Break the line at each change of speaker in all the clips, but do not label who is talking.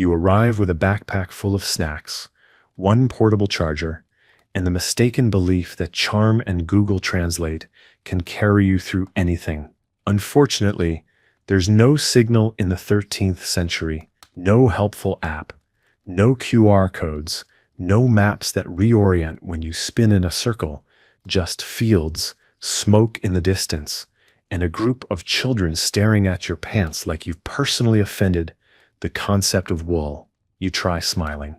You arrive with a backpack full of snacks, one portable charger, and the mistaken belief that Charm and Google Translate can carry you through anything. Unfortunately, there's no signal in the 13th century, no helpful app, no QR codes, no maps that reorient when you spin in a circle, just fields, smoke in the distance, and a group of children staring at your pants like you've personally offended the concept of wool. You try smiling.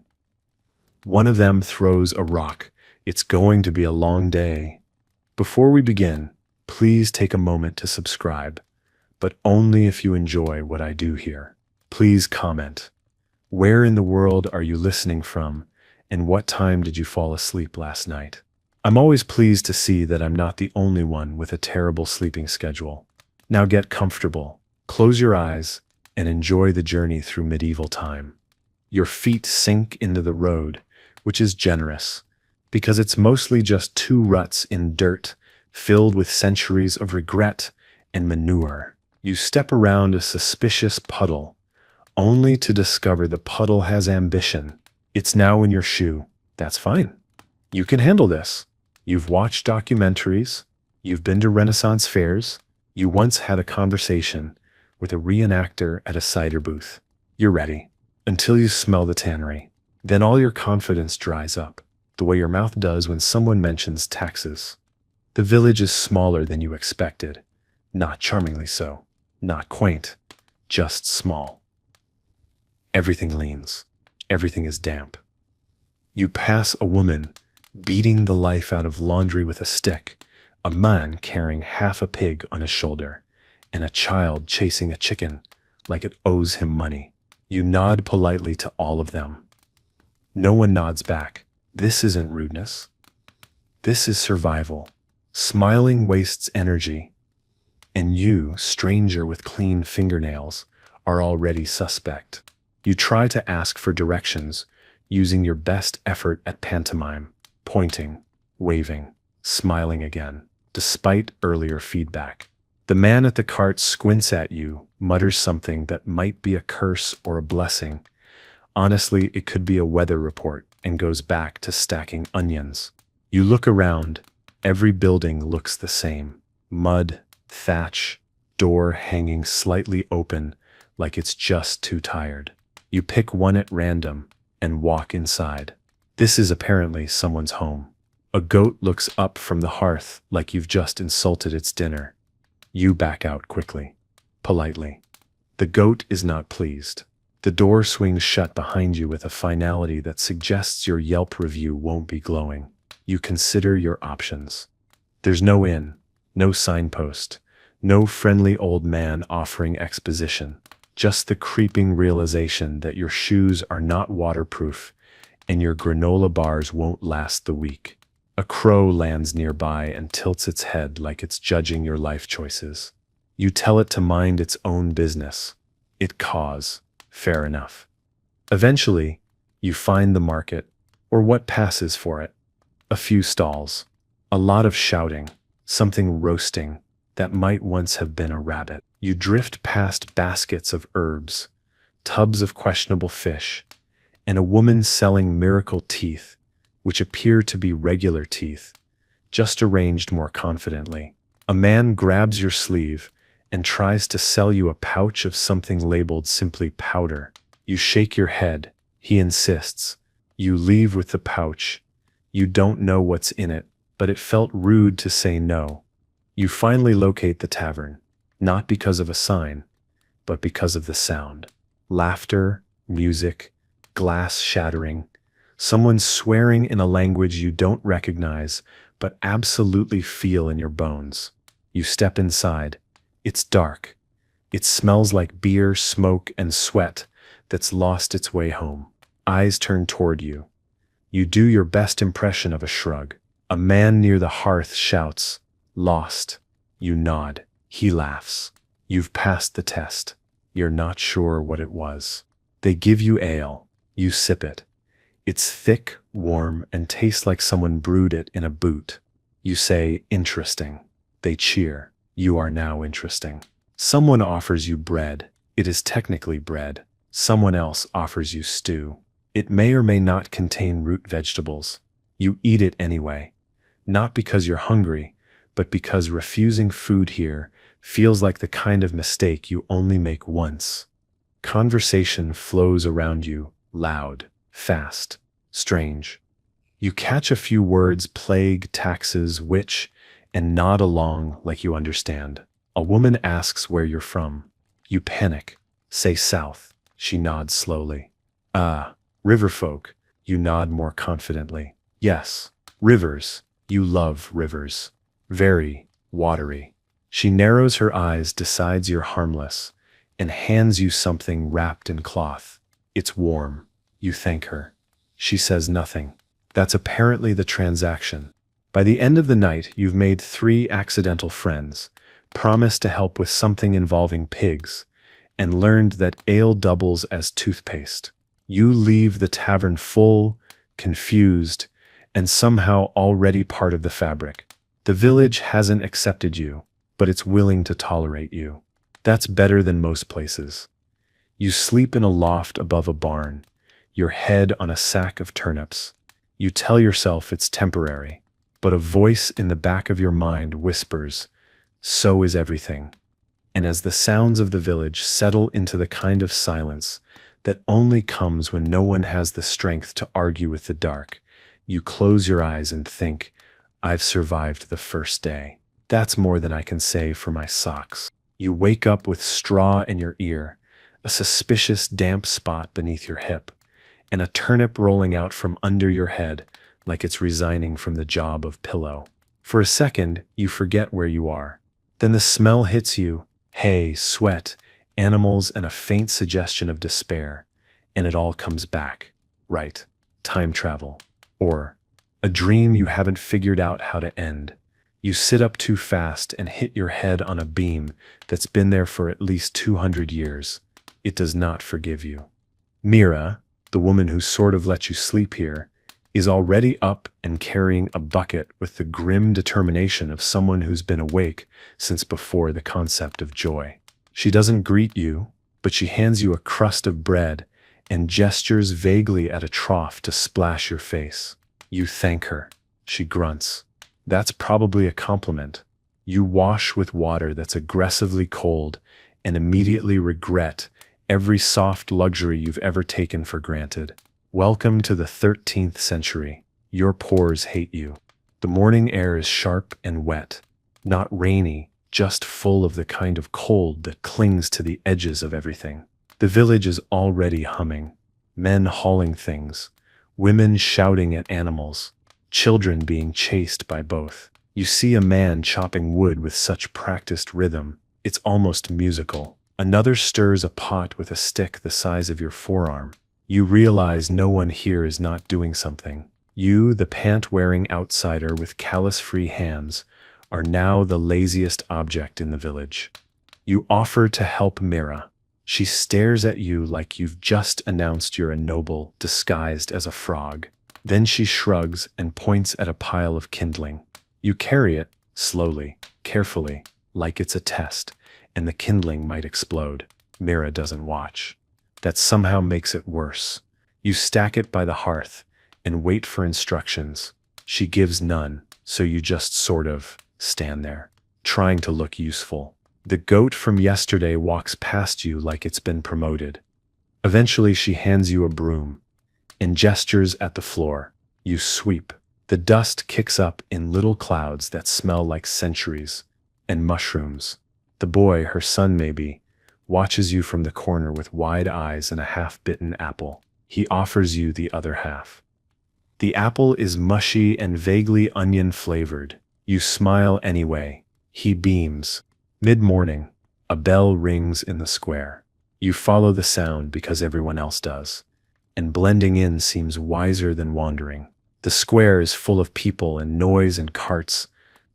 One of them throws a rock. It's going to be a long day. Before we begin, please take a moment to subscribe, but only if you enjoy what I do here. Please comment. Where in the world are you listening from, and what time did you fall asleep last night? I'm always pleased to see that I'm not the only one with a terrible sleeping schedule. Now get comfortable, close your eyes, and enjoy the journey through medieval time. Your feet sink into the road, which is generous, because it's mostly just two ruts in dirt filled with centuries of regret and manure. You step around a suspicious puddle, only to discover the puddle has ambition. It's now in your shoe. That's fine. You can handle this. You've watched documentaries, you've been to Renaissance fairs, you once had a conversation with a reenactor at a cider booth. You're ready, until you smell the tannery. Then all your confidence dries up, the way your mouth does when someone mentions taxes. The village is smaller than you expected, not charmingly so, not quaint, just small. Everything leans, everything is damp. You pass a woman beating the life out of laundry with a stick, a man carrying half a pig on his shoulder, and a child chasing a chicken like it owes him money. You nod politely to all of them. No one nods back. This isn't rudeness. This is survival. Smiling wastes energy. And you, stranger with clean fingernails, are already suspect. You try to ask for directions, using your best effort at pantomime, pointing, waving, smiling again, despite earlier feedback. The man at the cart squints at you, mutters something that might be a curse or a blessing. Honestly, it could be a weather report, and goes back to stacking onions. You look around. Every building looks the same. Mud, thatch, door hanging slightly open like it's just too tired. You pick one at random and walk inside. This is apparently someone's home. A goat looks up from the hearth like you've just insulted its dinner. You back out quickly, politely. The goat is not pleased. The door swings shut behind you with a finality that suggests your Yelp review won't be glowing. You consider your options. There's no inn, no signpost, no friendly old man offering exposition, just the creeping realization that your shoes are not waterproof and your granola bars won't last the week. A crow lands nearby and tilts its head like it's judging your life choices. You tell it to mind its own business. It caws. Fair enough. Eventually, you find the market, or what passes for it. A few stalls. A lot of shouting. Something roasting that might once have been a rabbit. You drift past baskets of herbs, tubs of questionable fish, and a woman selling miracle teeth, which appear to be regular teeth, just arranged more confidently. A man grabs your sleeve and tries to sell you a pouch of something labeled simply powder. You shake your head. He insists. You leave with the pouch. You don't know what's in it, but it felt rude to say no. You finally locate the tavern, not because of a sign, but because of the sound. Laughter, music, glass shattering, someone swearing in a language you don't recognize, but absolutely feel in your bones. You step inside. It's dark. It smells like beer, smoke, and sweat that's lost its way home. Eyes turn toward you. You do your best impression of a shrug. A man near the hearth shouts, "Lost." You nod. He laughs. You've passed the test. You're not sure what it was. They give you ale. You sip it. It's thick, warm, and tastes like someone brewed it in a boot. You say, "Interesting." They cheer. You are now interesting. Someone offers you bread. It is technically bread, Someone else offers you stew. It may or may not contain root vegetables. You eat it anyway, not because you're hungry, but because refusing food here feels like the kind of mistake you only make once. Conversation flows around you, loud, fast, strange. You catch a few words: plague, taxes, witch, and nod along like you understand. A woman asks where you're from. You panic. Say south. She nods slowly. Ah, river folk. You nod more confidently. Yes, rivers. You love rivers. Very watery. She narrows her eyes, decides you're harmless, and hands you something wrapped in cloth. It's warm. You thank her. She says nothing. That's apparently the transaction. By the end of the night, you've made 3 accidental friends, promised to help with something involving pigs, and learned that ale doubles as toothpaste. You leave the tavern full, confused, and somehow already part of the fabric. The village hasn't accepted you, but it's willing to tolerate you. That's better than most places. You sleep in a loft above a barn, your head on a sack of turnips. You tell yourself it's temporary, but a voice in the back of your mind whispers, "So is everything." And as the sounds of the village settle into the kind of silence that only comes when no one has the strength to argue with the dark, you close your eyes and think, "I've survived the first day. That's more than I can say for my socks." You wake up with straw in your ear, a suspicious damp spot beneath your hip, and a turnip rolling out from under your head like it's resigning from the job of pillow. For a second, you forget where you are. Then the smell hits you: hay, sweat, animals, and a faint suggestion of despair, and it all comes back. Right. Time travel. Or a dream you haven't figured out how to end. You sit up too fast and hit your head on a beam that's been there for at least 200 years. It does not forgive you. Mira, the woman who sort of let you sleep here, is already up and carrying a bucket with the grim determination of someone who's been awake since before the concept of joy. She doesn't greet you, but she hands you a crust of bread and gestures vaguely at a trough to splash your face. You thank her. She grunts. That's probably a compliment. You wash with water that's aggressively cold and immediately regret every soft luxury you've ever taken for granted. Welcome to the 13th century. Your pores hate you. The morning air is sharp and wet, not rainy, just full of the kind of cold that clings to the edges of everything. The village is already humming. Men hauling things, women shouting at animals, children being chased by both. You see a man chopping wood with such practiced rhythm, it's almost musical. Another stirs a pot with a stick the size of your forearm. You realize no one here is not doing something. You, the pant-wearing outsider with callus-free hands, are now the laziest object in the village. You offer to help Mira. She stares at you like you've just announced you're a noble disguised as a frog. Then she shrugs and points at a pile of kindling. You carry it, slowly, carefully, like it's a test, and the kindling might explode. Mira doesn't watch. That somehow makes it worse. You stack it by the hearth and wait for instructions. She gives none, so you just sort of stand there, trying to look useful. The goat from yesterday walks past you like it's been promoted. Eventually she hands you a broom and gestures at the floor. You sweep. The dust kicks up in little clouds that smell like centuries and mushrooms. The boy, her son maybe, watches you from the corner with wide eyes and a half-bitten apple. He offers you the other half. The apple is mushy and vaguely onion-flavored. You smile anyway. He beams. Mid-morning, a bell rings in the square. You follow the sound because everyone else does, and blending in seems wiser than wandering. The square is full of people and noise and carts.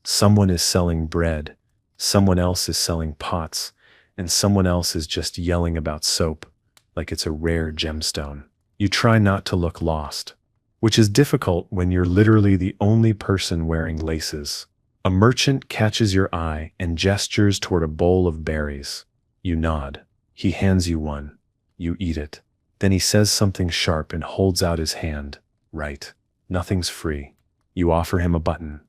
Someone is selling bread, someone else is selling pots, and someone else is just yelling about soap, like it's a rare gemstone. You try not to look lost, which is difficult when you're literally the only person wearing laces. A merchant catches your eye and gestures toward a bowl of berries. You nod. He hands you one. You eat it. Then he says something sharp and holds out his hand. Right. Nothing's free. You offer him a button.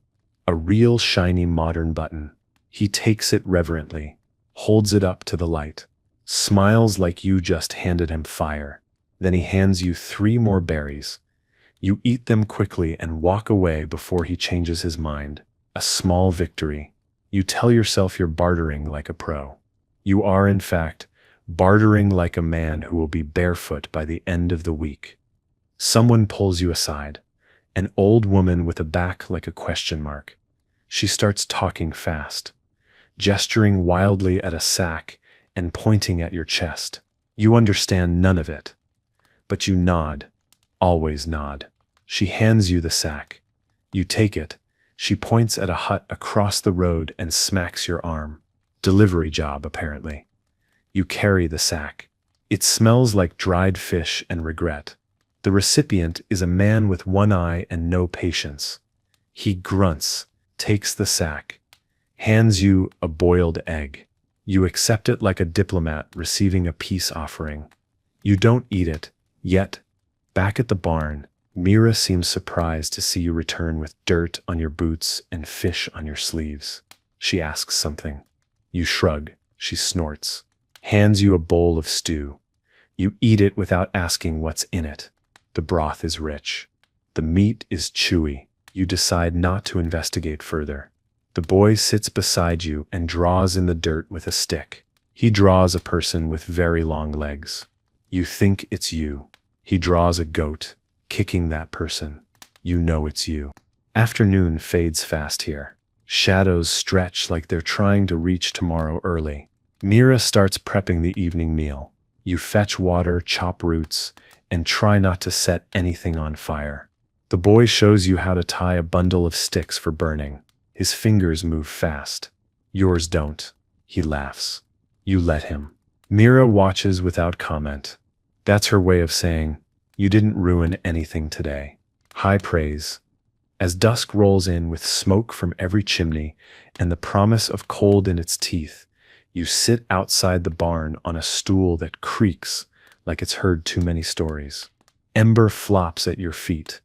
A real shiny modern button. He takes it reverently, holds it up to the light, smiles like you just handed him fire. Then he hands you 3 more berries. You eat them quickly and walk away before he changes his mind. A small victory. You tell yourself you're bartering like a pro. You are, in fact, bartering like a man who will be barefoot by the end of the week. Someone pulls you aside. An old woman with a back like a question mark. She starts talking fast, gesturing wildly at a sack and pointing at your chest. You understand none of it, but you nod, always nod. She hands you the sack. You take it. She points at a hut across the road and smacks your arm. Delivery job, apparently. You carry the sack. It smells like dried fish and regret. The recipient is a man with one eye and no patience. He grunts, takes the sack, hands you a boiled egg. You accept it like a diplomat receiving a peace offering. You don't eat it, yet, back at the barn, Mira seems surprised to see you return with dirt on your boots and fish on your sleeves. She asks something. You shrug. She snorts, hands you a bowl of stew. You eat it without asking what's in it. The broth is rich. The meat is chewy. You decide not to investigate further. The boy sits beside you and draws in the dirt with a stick. He draws a person with very long legs. You think it's you. He draws a goat, kicking that person. You know it's you. Afternoon fades fast here. Shadows stretch like they're trying to reach tomorrow early. Mira starts prepping the evening meal. You fetch water, chop roots, and try not to set anything on fire. The boy shows you how to tie a bundle of sticks for burning. His fingers move fast. Yours don't. He laughs. You let him. Mira watches without comment. That's her way of saying, you didn't ruin anything today. High praise. As dusk rolls in with smoke from every chimney and the promise of cold in its teeth, you sit outside the barn on a stool that creaks like it's heard too many stories. Ember flops at your feet,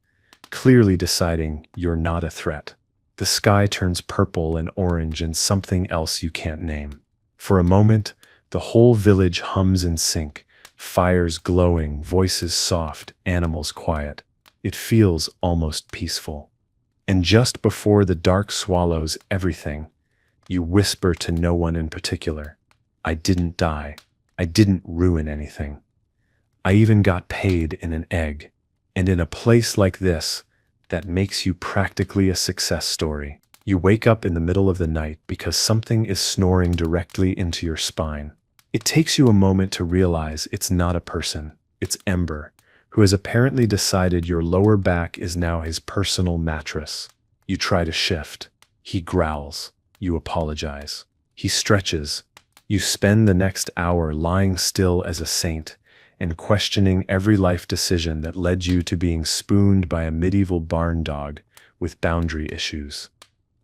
clearly deciding you're not a threat. The sky turns purple and orange and something else you can't name. For a moment, the whole village hums in sync, fires glowing, voices soft, animals quiet. It feels almost peaceful. And just before the dark swallows everything, you whisper to no one in particular, I didn't die. I didn't ruin anything. I even got paid in an egg. And in a place like this, that makes you practically a success story. You wake up in the middle of the night because something is snoring directly into your spine. It takes you a moment to realize it's not a person, it's Ember, who has apparently decided your lower back is now his personal mattress. You try to shift. He growls. You apologize. He stretches. You spend the next hour lying still as a saint and questioning every life decision that led you to being spooned by a medieval barn dog with boundary issues.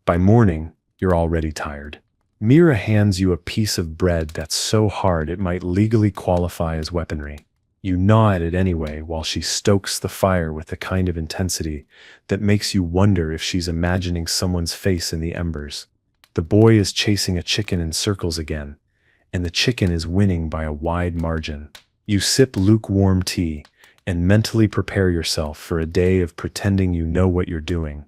By morning, you're already tired. Mira hands you a piece of bread that's so hard it might legally qualify as weaponry. You gnaw at it anyway while she stokes the fire with the kind of intensity that makes you wonder if she's imagining someone's face in the embers. The boy is chasing a chicken in circles again, and the chicken is winning by a wide margin. You sip lukewarm tea and mentally prepare yourself for a day of pretending you know what you're doing.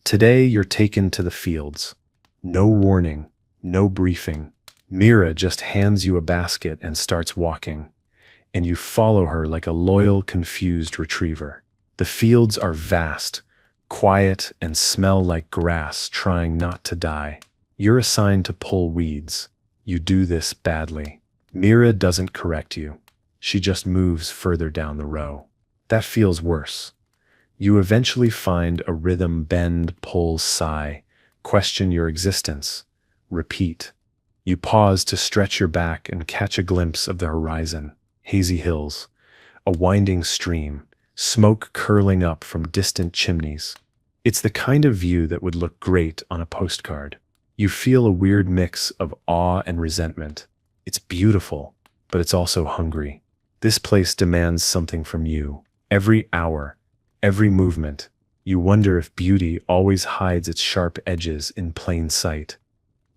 Today you're taken to the fields. No warning, no briefing. Mira just hands you a basket and starts walking, and you follow her like a loyal, confused retriever. The fields are vast, quiet, and smell like grass trying not to die. You're assigned to pull weeds. You do this badly. Mira doesn't correct you. She just moves further down the row. That feels worse. You eventually find a rhythm, bend, pull, sigh, question your existence, repeat. You pause to stretch your back and catch a glimpse of the horizon, hazy hills, a winding stream, smoke curling up from distant chimneys. It's the kind of view that would look great on a postcard. You feel a weird mix of awe and resentment. It's beautiful, but it's also hungry. This place demands something from you. Every hour, every movement. You wonder if beauty always hides its sharp edges in plain sight.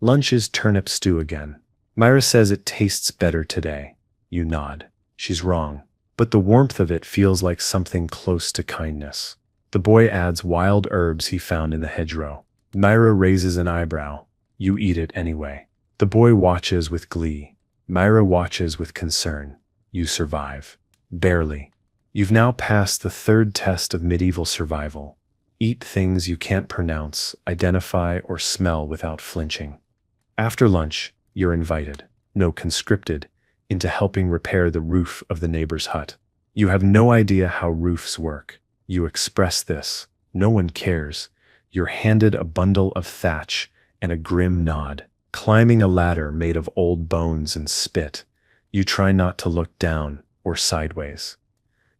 Lunch is turnip stew again. Myra says it tastes better today. You nod. She's wrong. But the warmth of it feels like something close to kindness. The boy adds wild herbs he found in the hedgerow. Myra raises an eyebrow. You eat it anyway. The boy watches with glee. Myra watches with concern. You survive. Barely. You've now passed the third test of medieval survival. Eat things you can't pronounce, identify, or smell without flinching. After lunch, you're invited, no conscripted, into helping repair the roof of the neighbor's hut. You have no idea how roofs work. You express this. No one cares. You're handed a bundle of thatch and a grim nod. Climbing a ladder made of old bones and spit, you try not to look down or sideways.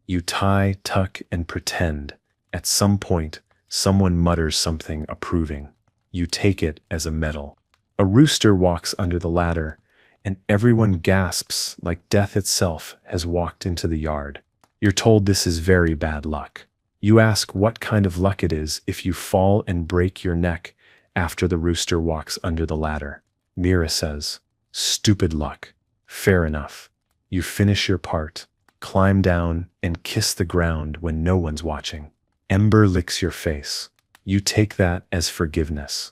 You tie, tuck, and pretend. At some point, someone mutters something approving. You take it as a medal. A rooster walks under the ladder, and everyone gasps like death itself has walked into the yard. You're told this is very bad luck. You ask what kind of luck it is if you fall and break your neck after the rooster walks under the ladder. Mira says, "Stupid luck." Fair enough. You finish your part, climb down, and kiss the ground when no one's watching. Ember licks your face. You take that as forgiveness.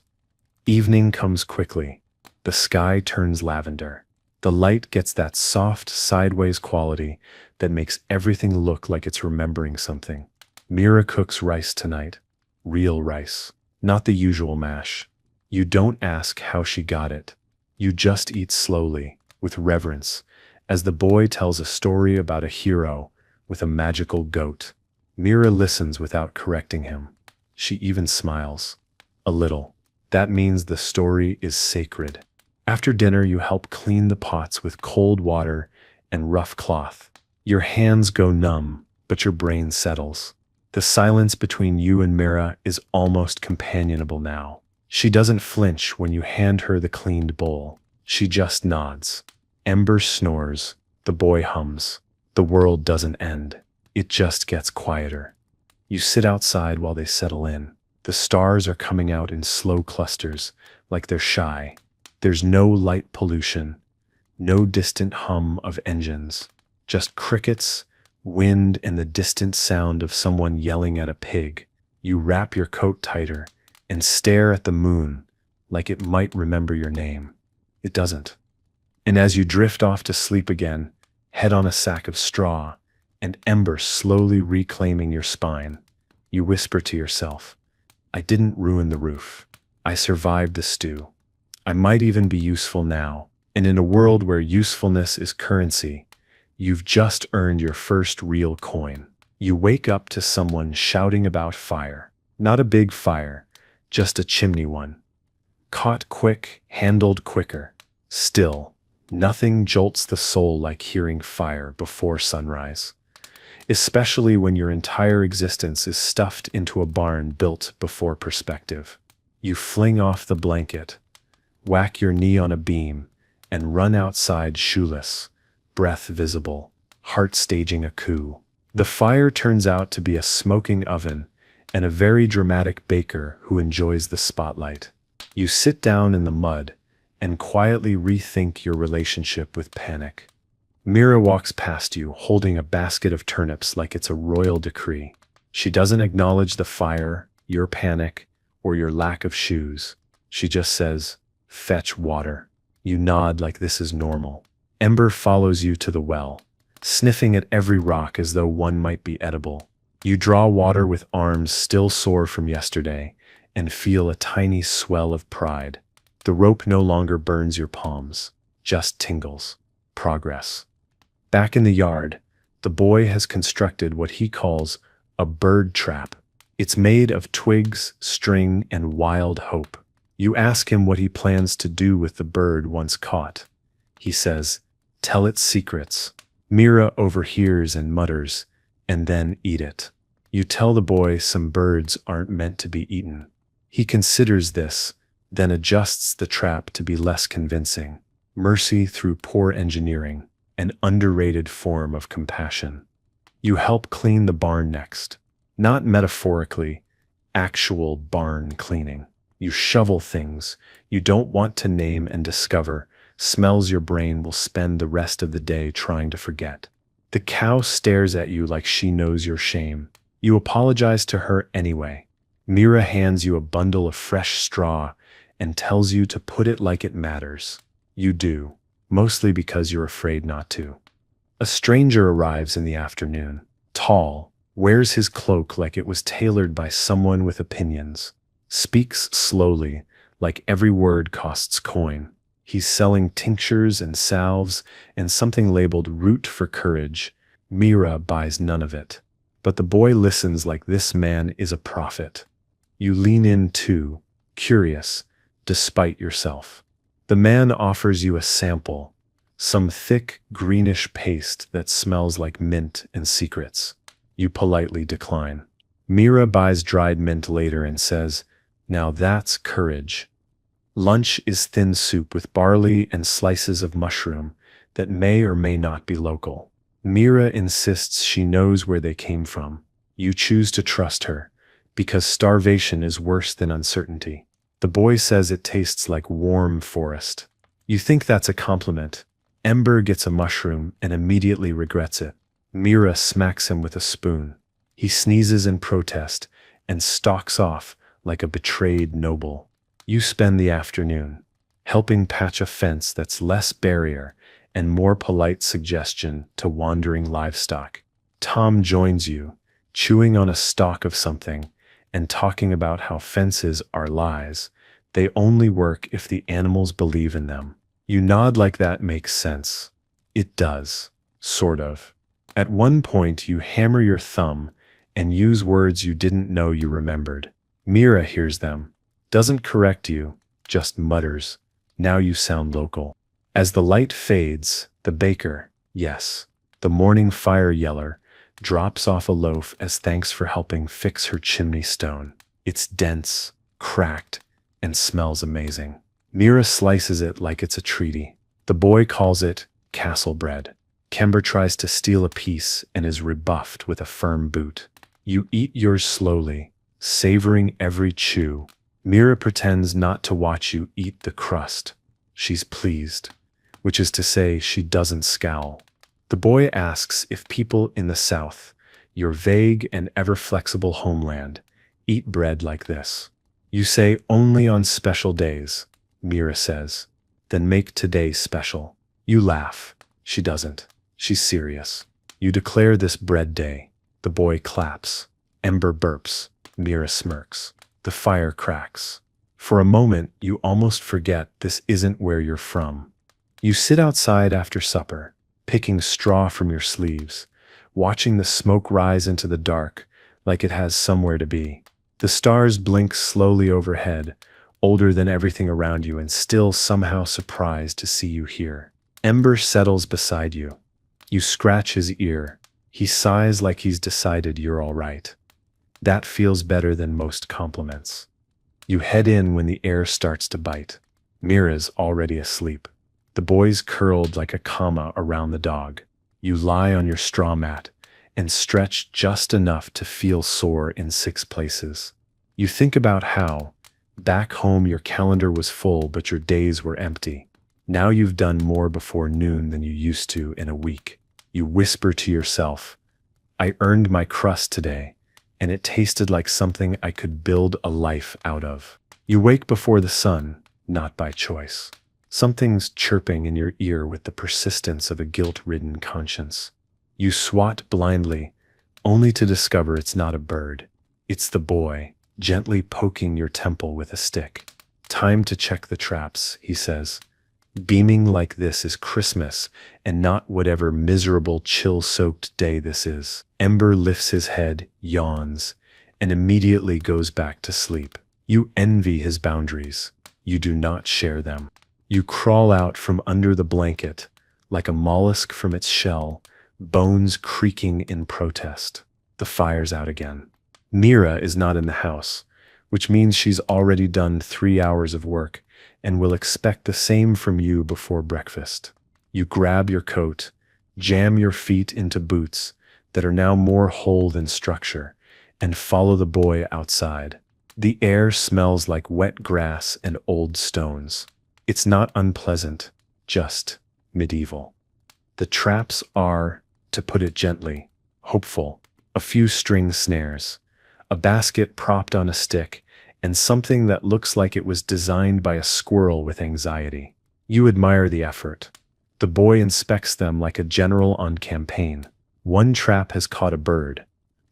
Evening comes quickly. The sky turns lavender. The light gets that soft, sideways quality that makes everything look like it's remembering something. Mira cooks rice tonight. Real rice. Not the usual mash. You don't ask how she got it. You just eat slowly, with reverence, as the boy tells a story about a hero with a magical goat. Mira listens without correcting him. She even smiles. A little. That means the story is sacred. After dinner, you help clean the pots with cold water and rough cloth. Your hands go numb, but your brain settles. The silence between you and Mira is almost companionable now. She doesn't flinch when you hand her the cleaned bowl. She just nods. Ember snores. The boy hums. The world doesn't end. It just gets quieter. You sit outside while they settle in. The stars are coming out in slow clusters, like they're shy. There's no light pollution, no distant hum of engines, just crickets, wind, and the distant sound of someone yelling at a pig. You wrap your coat tighter and stare at the moon like it might remember your name. It doesn't. And as you drift off to sleep again, head on a sack of straw, and Ember slowly reclaiming your spine, you whisper to yourself, "I didn't ruin the roof. I survived the stew. I might even be useful now." And in a world where usefulness is currency, you've just earned your first real coin. You wake up to someone shouting about fire. Not a big fire, just a chimney one. Caught quick, handled quicker. Still, nothing jolts the soul like hearing fire before sunrise. Especially when your entire existence is stuffed into a barn built before perspective. You fling off the blanket, whack your knee on a beam, and run outside shoeless, breath visible, heart staging a coup. The fire turns out to be a smoking oven and a very dramatic baker who enjoys the spotlight. You sit down in the mud and quietly rethink your relationship with panic. Mira walks past you, holding a basket of turnips like it's a royal decree. She doesn't acknowledge the fire, your panic, or your lack of shoes. She just says, "Fetch water." You nod like this is normal. Ember follows you to the well, sniffing at every rock as though one might be edible. You draw water with arms still sore from yesterday and feel a tiny swell of pride. The rope no longer burns your palms, just tingles. Progress. Back in the yard, the boy has constructed what he calls a bird trap. It's made of twigs, string, and wild hope. You ask him what he plans to do with the bird once caught. He says, "Tell its secrets." Mira overhears and mutters, "And then eat it." You tell the boy some birds aren't meant to be eaten. He considers this, then adjusts the trap to be less convincing. Mercy through poor engineering. an underrated form of compassion. You help clean the barn next. Not metaphorically, actual barn cleaning. You shovel things you don't want to name and discover, smells your brain will spend the rest of the day trying to forget. The cow stares at you like she knows your shame. You apologize to her anyway. Mira hands you a bundle of fresh straw and tells you to put it like it matters. You do, mostly because you're afraid not to. A stranger arrives in the afternoon, tall, wears his cloak like it was tailored by someone with opinions, speaks slowly, like every word costs coin. He's selling tinctures and salves and something labeled root for courage. Mira buys none of it. But the boy listens like this man is a prophet. You lean in too, curious, despite yourself. The man offers you a sample, some thick, greenish paste that smells like mint and secrets. You politely decline. Mira buys dried mint later and says, "Now that's courage." Lunch is thin soup with barley and slices of mushroom that may or may not be local. Mira insists she knows where they came from. You choose to trust her, because starvation is worse than uncertainty. The boy says it tastes like warm forest. You think that's a compliment. Ember gets a mushroom and immediately regrets it. Mira smacks him with a spoon. He sneezes in protest and stalks off like a betrayed noble. You spend the afternoon helping patch a fence that's less barrier and more polite suggestion to wandering livestock. Tom joins you, chewing on a stalk of something and talking about how fences are lies. They only work if the animals believe in them. You nod like that makes sense. It does, sort of. At one point you hammer your thumb and use words you didn't know you remembered. Mira hears them, doesn't correct you, just mutters, "Now you sound local." As the light fades, the baker, yes, the morning fire yeller, drops off a loaf as thanks for helping fix her chimney stone. It's dense, cracked, and smells amazing. Mira slices it like it's a treaty. The boy calls it castle bread. Kember tries to steal a piece and is rebuffed with a firm boot. You eat yours slowly, savoring every chew. Mira pretends not to watch you eat the crust. She's pleased, which is to say she doesn't scowl. The boy asks if people in the South, your vague and ever-flexible homeland, eat bread like this. You say only on special days, Mira says. Then make today special. You laugh. She doesn't. She's serious. You declare this bread day. The boy claps. Ember burps. Mira smirks. The fire cracks. For a moment, you almost forget this isn't where you're from. You sit outside after supper, picking straw from your sleeves, watching the smoke rise into the dark like it has somewhere to be. The stars blink slowly overhead, older than everything around you and still somehow surprised to see you here. Ember settles beside you. You scratch his ear. He sighs like he's decided you're all right. That feels better than most compliments. You head in when the air starts to bite. Mira's already asleep. The boy's curled like a comma around the dog. You lie on your straw mat and stretch just enough to feel sore in 6 places. You think about how, back home your calendar was full but your days were empty. Now you've done more before noon than you used to in a week. You whisper to yourself, "I earned my crust today, and it tasted like something I could build a life out of." You wake before the sun, not by choice. Something's chirping in your ear with the persistence of a guilt-ridden conscience. You swat blindly, only to discover it's not a bird. It's the boy, gently poking your temple with a stick. "Time to check the traps," he says. "Beaming like this is Christmas, and not whatever miserable, chill-soaked day this is." Ember lifts his head, yawns, and immediately goes back to sleep. You envy his boundaries. You do not share them. You crawl out from under the blanket, like a mollusk from its shell, bones creaking in protest. The fire's out again. Mira is not in the house, which means she's already done 3 hours of work and will expect the same from you before breakfast. You grab your coat, Jam your feet into boots that are now more hole than structure, and follow the boy outside. The air smells like wet grass and old stones. It's not unpleasant, just medieval. The traps are, to put it gently, hopeful. A few string snares, a basket propped on a stick, and something that looks like it was designed by a squirrel with anxiety. You admire the effort. The boy inspects them like a general on campaign. One trap has caught a bird.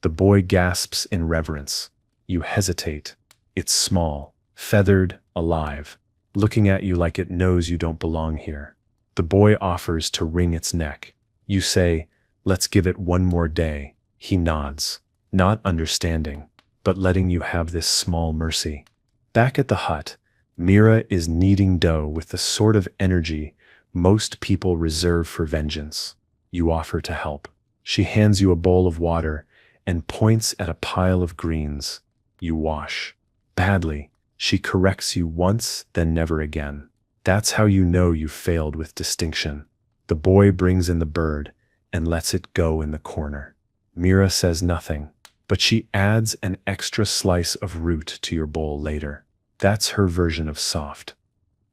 The boy gasps in reverence. You hesitate. It's small, feathered, alive, looking at you like it knows you don't belong here. The boy offers to wring its neck. You say, "Let's give it one more day." He nods, not understanding, but letting you have this small mercy. Back at the hut, Mira is kneading dough with the sort of energy most people reserve for vengeance. You offer to help. She hands you a bowl of water and points at a pile of greens. You wash. Badly. She corrects you once, then never again. That's how you know you failed with distinction. The boy brings in the bird and lets it go in the corner. Mira says nothing, but she adds an extra slice of root to your bowl later. That's her version of soft.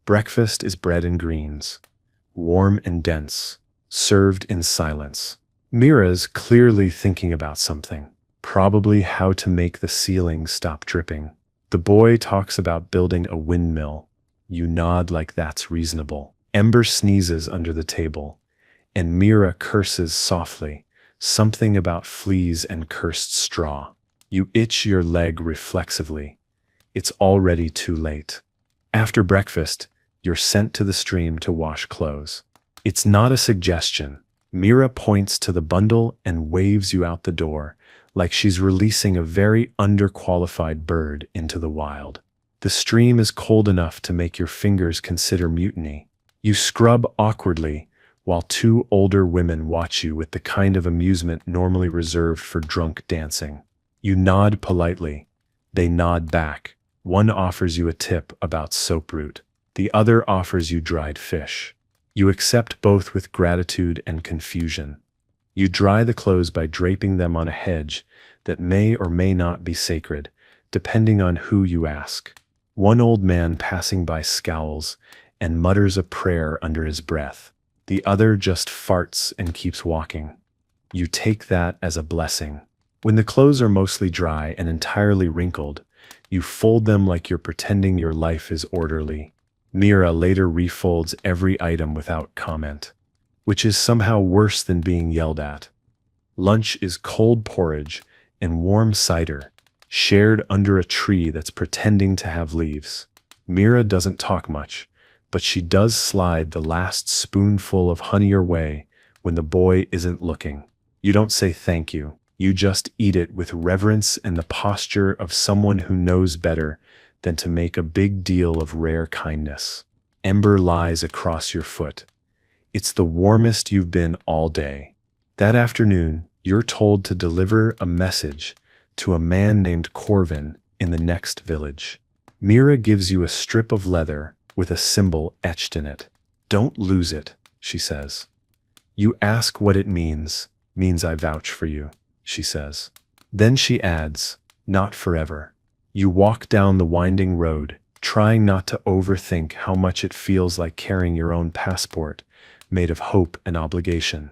Breakfast is bread and greens, warm and dense, served in silence. Mira's clearly thinking about something, probably how to make the ceiling stop dripping. The boy talks about building a windmill. You nod like that's reasonable. Ember sneezes under the table, and Mira curses softly, something about fleas and cursed straw. You itch your leg reflexively. It's already too late. After breakfast, you're sent to the stream to wash clothes. It's not a suggestion. Mira points to the bundle and waves you out the door, like she's releasing a very underqualified bird into the wild. The stream is cold enough to make your fingers consider mutiny. You scrub awkwardly, while two older women watch you with the kind of amusement normally reserved for drunk dancing. You nod politely. They nod back. One offers you a tip about soap root. The other offers you dried fish. You accept both with gratitude and confusion. You dry the clothes by draping them on a hedge that may or may not be sacred, depending on who you ask. One old man passing by scowls and mutters a prayer under his breath. The other just farts and keeps walking. You take that as a blessing. When the clothes are mostly dry and entirely wrinkled, you fold them like you're pretending your life is orderly. Mira later refolds every item without comment, which is somehow worse than being yelled at. Lunch is cold porridge and warm cider, shared under a tree that's pretending to have leaves. Mira doesn't talk much, but she does slide the last spoonful of honey your way when the boy isn't looking. You don't say thank you. You just eat it with reverence and the posture of someone who knows better than to make a big deal of rare kindness. Ember lies across your foot. It's the warmest you've been all day. That afternoon, you're told to deliver a message to a man named Corvin in the next village. Mira gives you a strip of leather with a symbol etched in it. "Don't lose it," she says. You ask what it means. "Means I vouch for you," she says. Then she adds, "Not forever." You walk down the winding road, trying not to overthink how much it feels like carrying your own passport, made of hope and obligation.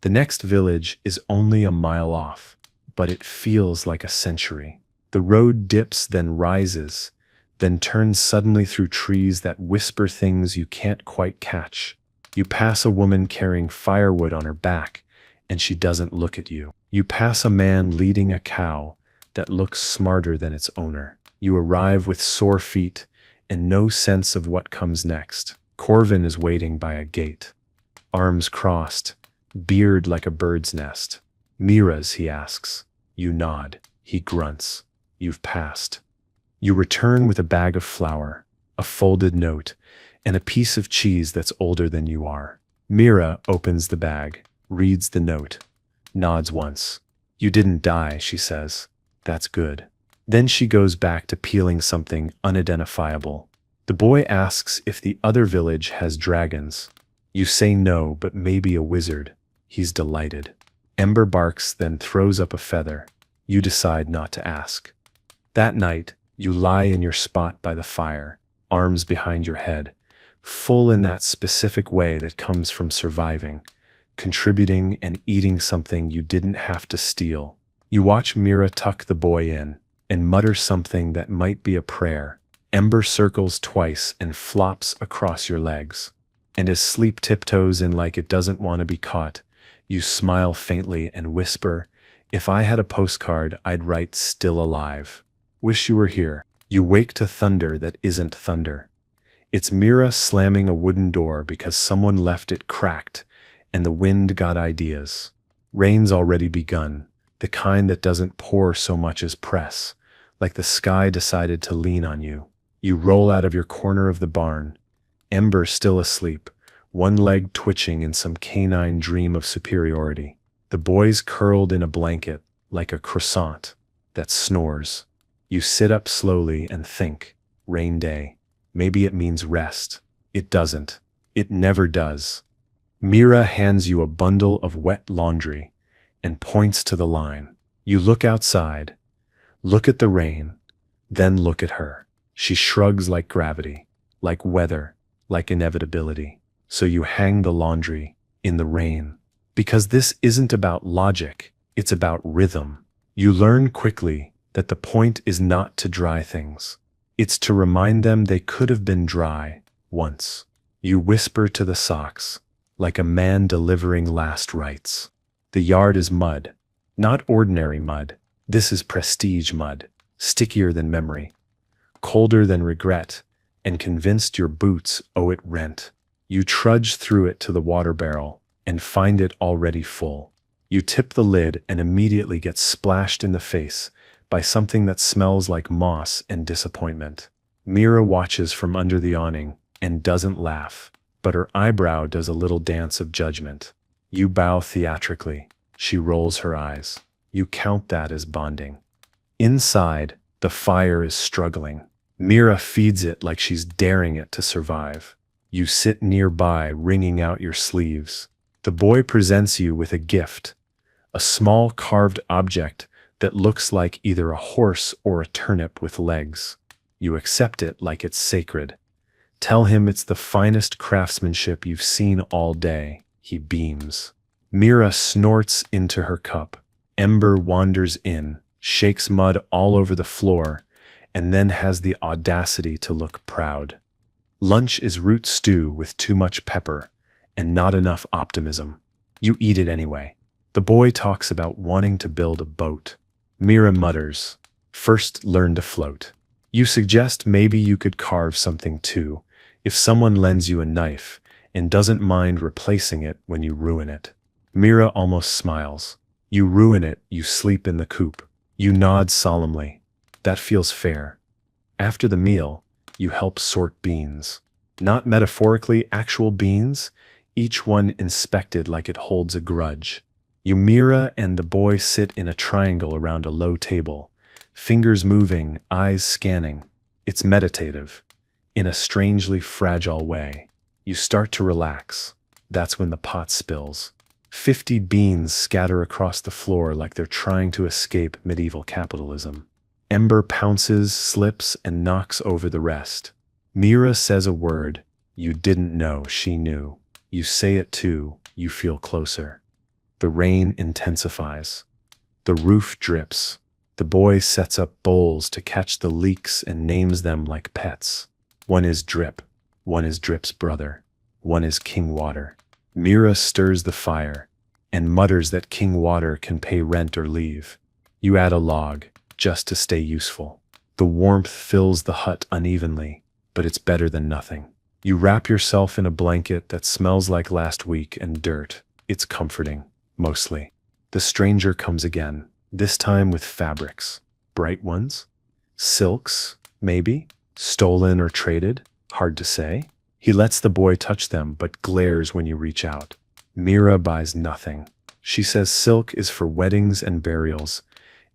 The next village is only a mile off, but it feels like a century. The road dips, then rises, then turns suddenly through trees that whisper things you can't quite catch. You pass a woman carrying firewood on her back, and she doesn't look at you. You pass a man leading a cow that looks smarter than its owner. You arrive with sore feet and no sense of what comes next. Corvin is waiting by a gate, arms crossed, beard like a bird's nest. "Mira's?" he asks. You nod. He grunts. "You've passed." You return with a bag of flour, a folded note, and a piece of cheese that's older than you are. Mira opens the bag, reads the note, nods once. "You didn't die," she says. "That's good." Then she goes back to peeling something unidentifiable. The boy asks if the other village has dragons. You say no, but maybe a wizard. He's delighted. Ember barks, then throws up a feather. You decide not to ask. That night, you lie in your spot by the fire, arms behind your head, full in that specific way that comes from surviving, contributing and eating something you didn't have to steal. You watch Mira tuck the boy in and mutter something that might be a prayer. Ember circles twice and flops across your legs. And as sleep tiptoes in like it doesn't want to be caught, you smile faintly and whisper, "If I had a postcard, I'd write 'still alive.' Wish you were here." You wake to thunder that isn't thunder. It's Mira slamming a wooden door because someone left it cracked and the wind got ideas. Rain's already begun, the kind that doesn't pour so much as press, like the sky decided to lean on you. You roll out of your corner of the barn, Ember still asleep, one leg twitching in some canine dream of superiority. The boy's curled in a blanket, like a croissant, that snores. You sit up slowly and think, rain day. Maybe it means rest. It doesn't. It never does. Mira hands you a bundle of wet laundry and points to the line. You look outside, look at the rain, then look at her. She shrugs like gravity, like weather, like inevitability. So you hang the laundry in the rain. Because this isn't about logic, it's about rhythm. You learn quickly that the point is not to dry things. It's to remind them they could have been dry once. You whisper to the socks, like a man delivering last rites. The yard is mud, not ordinary mud. This is prestige mud, stickier than memory, colder than regret, and convinced your boots owe it rent. You trudge through it to the water barrel and find it already full. You tip the lid and immediately get splashed in the face by something that smells like moss and disappointment. Mira watches from under the awning and doesn't laugh, but her eyebrow does a little dance of judgment. You bow theatrically. She rolls her eyes. You count that as bonding. Inside, the fire is struggling. Mira feeds it like she's daring it to survive. You sit nearby, wringing out your sleeves. The boy presents you with a gift, a small carved object that looks like either a horse or a turnip with legs. You accept it like it's sacred. Tell him it's the finest craftsmanship you've seen all day. He beams. Mira snorts into her cup. Ember wanders in, shakes mud all over the floor, and then has the audacity to look proud. Lunch is root stew with too much pepper and not enough optimism. You eat it anyway. The boy talks about wanting to build a boat. Mira mutters, "First learn to float." You suggest maybe you could carve something too, if someone lends you a knife and doesn't mind replacing it when you ruin it. Mira almost smiles. You ruin it, you sleep in the coop. You nod solemnly. That feels fair. After the meal, you help sort beans. Not metaphorically actual beans, each one inspected like it holds a grudge. You, Mira, and the boy sit in a triangle around a low table, fingers moving, eyes scanning. It's meditative, in a strangely fragile way. You start to relax. That's when the pot spills. 50 beans scatter across the floor like they're trying to escape medieval capitalism. Ember pounces, slips, and knocks over the rest. Mira says a word. You didn't know she knew. You say it too. You feel closer. The rain intensifies. The roof drips. The boy sets up bowls to catch the leaks and names them like pets. One is Drip. One is Drip's brother. One is King Water. Mira stirs the fire and mutters that King Water can pay rent or leave. You add a log, just to stay useful. The warmth fills the hut unevenly, but it's better than nothing. You wrap yourself in a blanket that smells like last week and dirt. It's comforting, mostly. The stranger comes again, this time with fabrics. Bright ones? Silks, maybe? Stolen or traded? Hard to say. He lets the boy touch them, but glares when you reach out. Mira buys nothing. She says silk is for weddings and burials,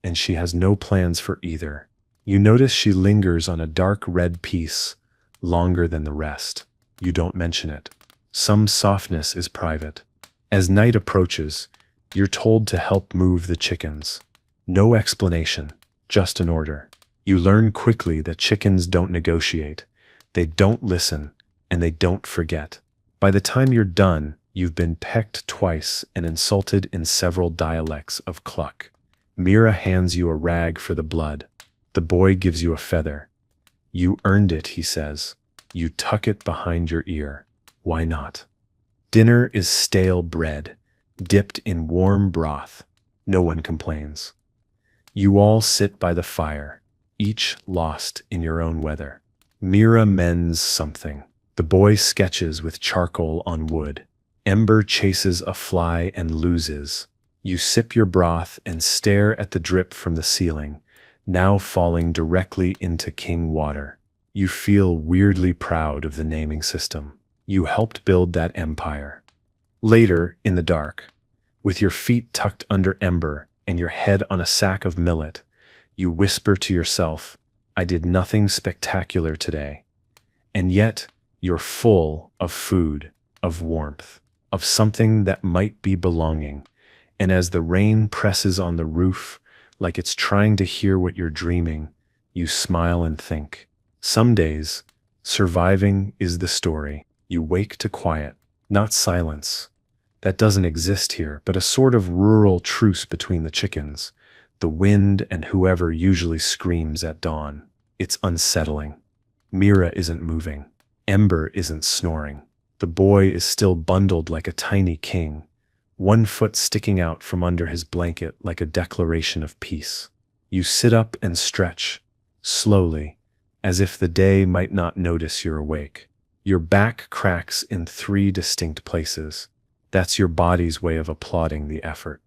and she has no plans for either. You notice she lingers on a dark red piece, longer than the rest. You don't mention it. Some softness is private. As night approaches, you're told to help move the chickens. No explanation, just an order. You learn quickly that chickens don't negotiate, they don't listen, and they don't forget. By the time you're done, you've been pecked twice and insulted in several dialects of cluck. Mira hands you a rag for the blood. The boy gives you a feather. You earned it, he says. You tuck it behind your ear. Why not? Dinner is stale bread, dipped in warm broth. No one complains. You all sit by the fire, each lost in your own weather. Mira mends something. The boy sketches with charcoal on wood. Ember chases a fly and loses. You sip your broth and stare at the drip from the ceiling, now falling directly into king water. You feel weirdly proud of the naming system. You helped build that empire. Later, in the dark, with your feet tucked under Ember and your head on a sack of millet, you whisper to yourself, I did nothing spectacular today. And yet, you're full of food, of warmth, of something that might be belonging. And as the rain presses on the roof, like it's trying to hear what you're dreaming, you smile and think. Some days, surviving is the story. You wake to quiet, not silence. That doesn't exist here, but a sort of rural truce between the chickens, the wind and whoever usually screams at dawn. It's unsettling. Mira isn't moving. Ember isn't snoring. The boy is still bundled like a tiny king, one foot sticking out from under his blanket like a declaration of peace. You sit up and stretch, slowly, as if the day might not notice you're awake. Your back cracks in 3 distinct places. That's your body's way of applauding the effort.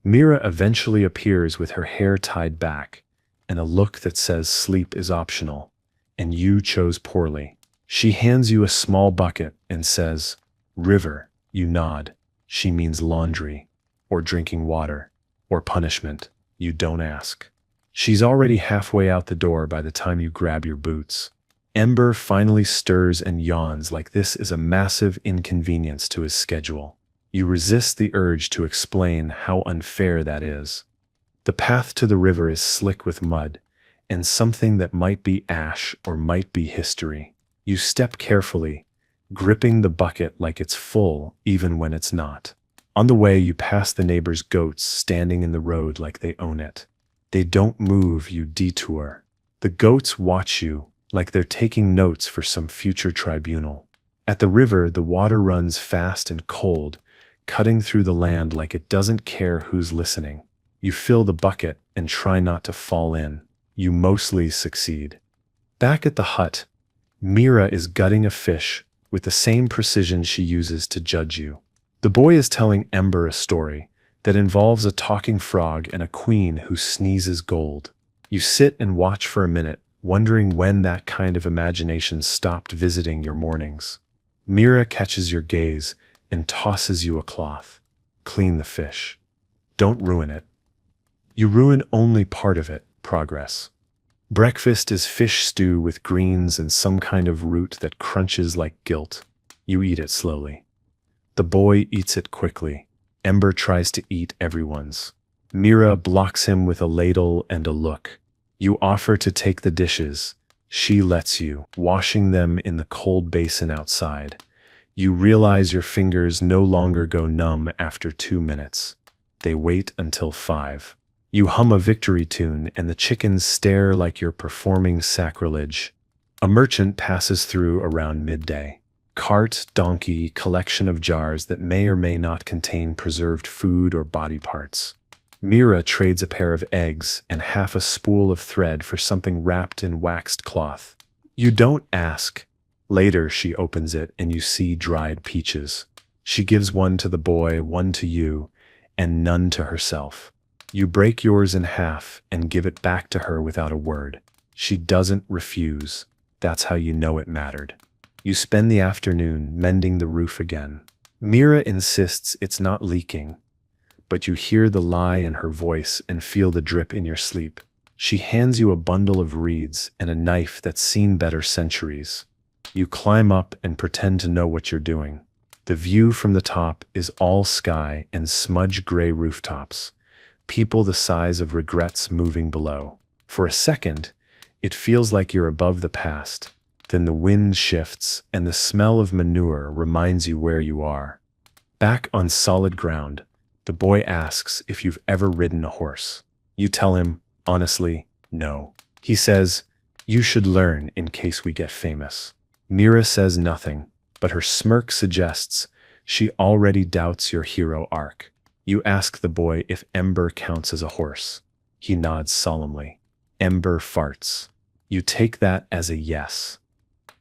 Mira eventually appears with her hair tied back and a look that says sleep is optional, and you chose poorly. She hands you a small bucket and says, River. You nod. She means laundry, or drinking water, or punishment. You don't ask. She's already halfway out the door by the time you grab your boots. Ember finally stirs and yawns like this is a massive inconvenience to his schedule. You resist the urge to explain how unfair that is. The path to the river is slick with mud, and something that might be ash or might be history. You step carefully, gripping the bucket like it's full even when it's not. On the way, you pass the neighbor's goats standing in the road like they own it. They don't move, you detour. The goats watch you like they're taking notes for some future tribunal. At the river, the water runs fast and cold, cutting through the land like it doesn't care who's listening. You fill the bucket and try not to fall in. You mostly succeed. Back at the hut, Mira is gutting a fish with the same precision she uses to judge you. The boy is telling Ember a story that involves a talking frog and a queen who sneezes gold. You sit and watch for a minute, wondering when that kind of imagination stopped visiting your mornings. Mira catches your gaze and tosses you a cloth. Clean the fish. Don't ruin it. You ruin only part of it, progress. Breakfast is fish stew with greens and some kind of root that crunches like guilt. You eat it slowly. The boy eats it quickly. Ember tries to eat everyone's. Mira blocks him with a ladle and a look. You offer to take the dishes. She lets you, washing them in the cold basin outside. You realize your fingers no longer go numb after 2 minutes. They wait until 5. You hum a victory tune and the chickens stare like you're performing sacrilege. A merchant passes through around midday. Cart, donkey, collection of jars that may or may not contain preserved food or body parts. Mira trades a pair of eggs and half a spool of thread for something wrapped in waxed cloth. You don't ask. Later she opens it and you see dried peaches. She gives one to the boy, one to you, and none to herself. You break yours in half and give it back to her without a word. She doesn't refuse. That's how you know it mattered. You spend the afternoon mending the roof again. Mira insists it's not leaking, but you hear the lie in her voice and feel the drip in your sleep. She hands you a bundle of reeds and a knife that's seen better centuries. You climb up and pretend to know what you're doing. The view from the top is all sky and smudge gray rooftops, people the size of regrets moving below. For a second, it feels like you're above the past. Then the wind shifts and the smell of manure reminds you where you are. Back on solid ground, the boy asks if you've ever ridden a horse. You tell him, honestly, no. He says, you should learn in case we get famous. Mira says nothing, but her smirk suggests she already doubts your hero arc. You ask the boy if Ember counts as a horse. He nods solemnly. Ember farts. You take that as a yes.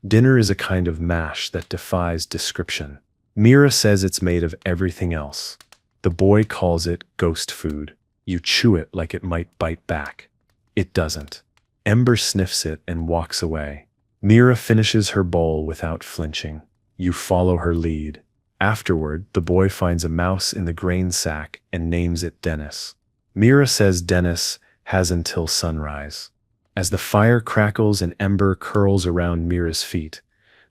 Dinner is a kind of mash that defies description. Mira says it's made of everything else. The boy calls it ghost food. You chew it like it might bite back. It doesn't. Ember sniffs it and walks away. Mira finishes her bowl without flinching. You follow her lead. Afterward, the boy finds a mouse in the grain sack and names it Dennis. Mira says Dennis has until sunrise. As the fire crackles and Ember curls around Mira's feet,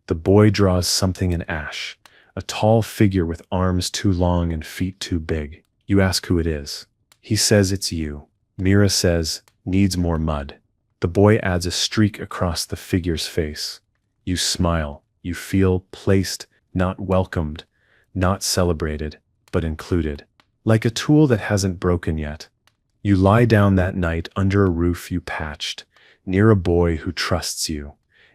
the boy draws something in ash, a tall figure with arms too long and feet too big. You ask who it is. He says it's you. Mira says, needs more mud. The boy adds a streak across the figure's face. You smile. You feel placed, not welcomed, not celebrated, but included. Like a tool that hasn't broken yet. You lie down that night under a roof you patched, near a boy who trusts you,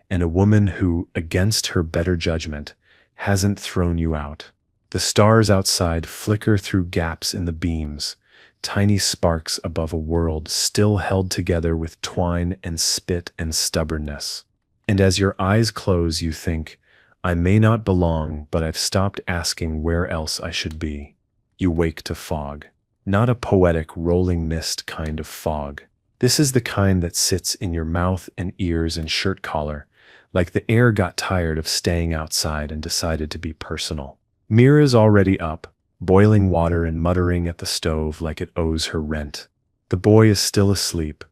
and a woman who, against her better judgment, hasn't thrown you out. The stars outside flicker through gaps in the beams, tiny sparks above a world still held together with twine and spit and stubbornness. And as your eyes close, you think, I may not belong, but I've stopped asking where else I should be. You wake to fog. Not a poetic rolling mist kind of fog. This is the kind that sits in your mouth and ears and shirt collar, like the air got tired of staying outside and decided to be personal. Mira's already up, boiling water and muttering at the stove like it owes her rent. The boy is still asleep,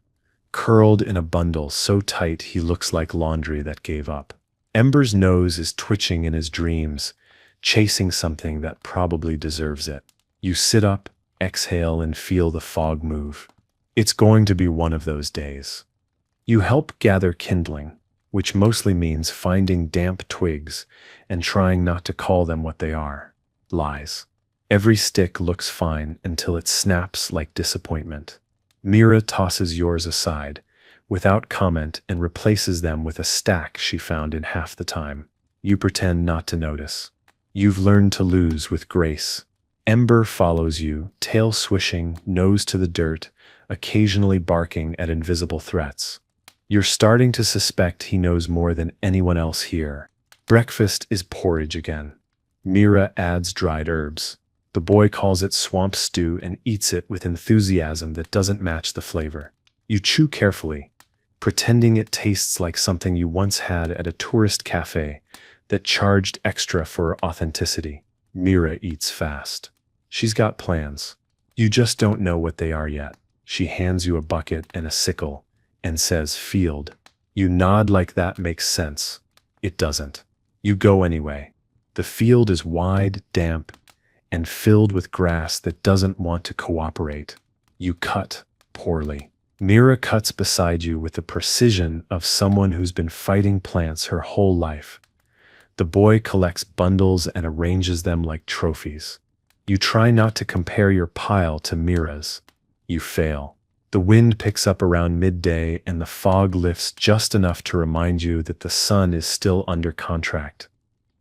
curled in a bundle so tight he looks like laundry that gave up. Ember's nose is twitching in his dreams, chasing something that probably deserves it. You sit up, exhale, and feel the fog move. It's going to be one of those days. You help gather kindling, which mostly means finding damp twigs and trying not to call them what they are, lies. Every stick looks fine until it snaps like disappointment. Mira tosses yours aside, without comment, and replaces them with a stack she found in half the time. You pretend not to notice. You've learned to lose with grace. Ember follows you, tail swishing, nose to the dirt, occasionally barking at invisible threats. You're starting to suspect he knows more than anyone else here. Breakfast is porridge again. Mira adds dried herbs. The boy calls it swamp stew and eats it with enthusiasm that doesn't match the flavor. You chew carefully, pretending it tastes like something you once had at a tourist cafe that charged extra for authenticity. Mira eats fast. She's got plans. You just don't know what they are yet. She hands you a bucket and a sickle and says, field. You nod like that makes sense. It doesn't. You go anyway. The field is wide, damp, and filled with grass that doesn't want to cooperate. You cut poorly. Mira cuts beside you with the precision of someone who's been fighting plants her whole life. The boy collects bundles and arranges them like trophies. You try not to compare your pile to Mira's. You fail. The wind picks up around midday and the fog lifts just enough to remind you that the sun is still under contract.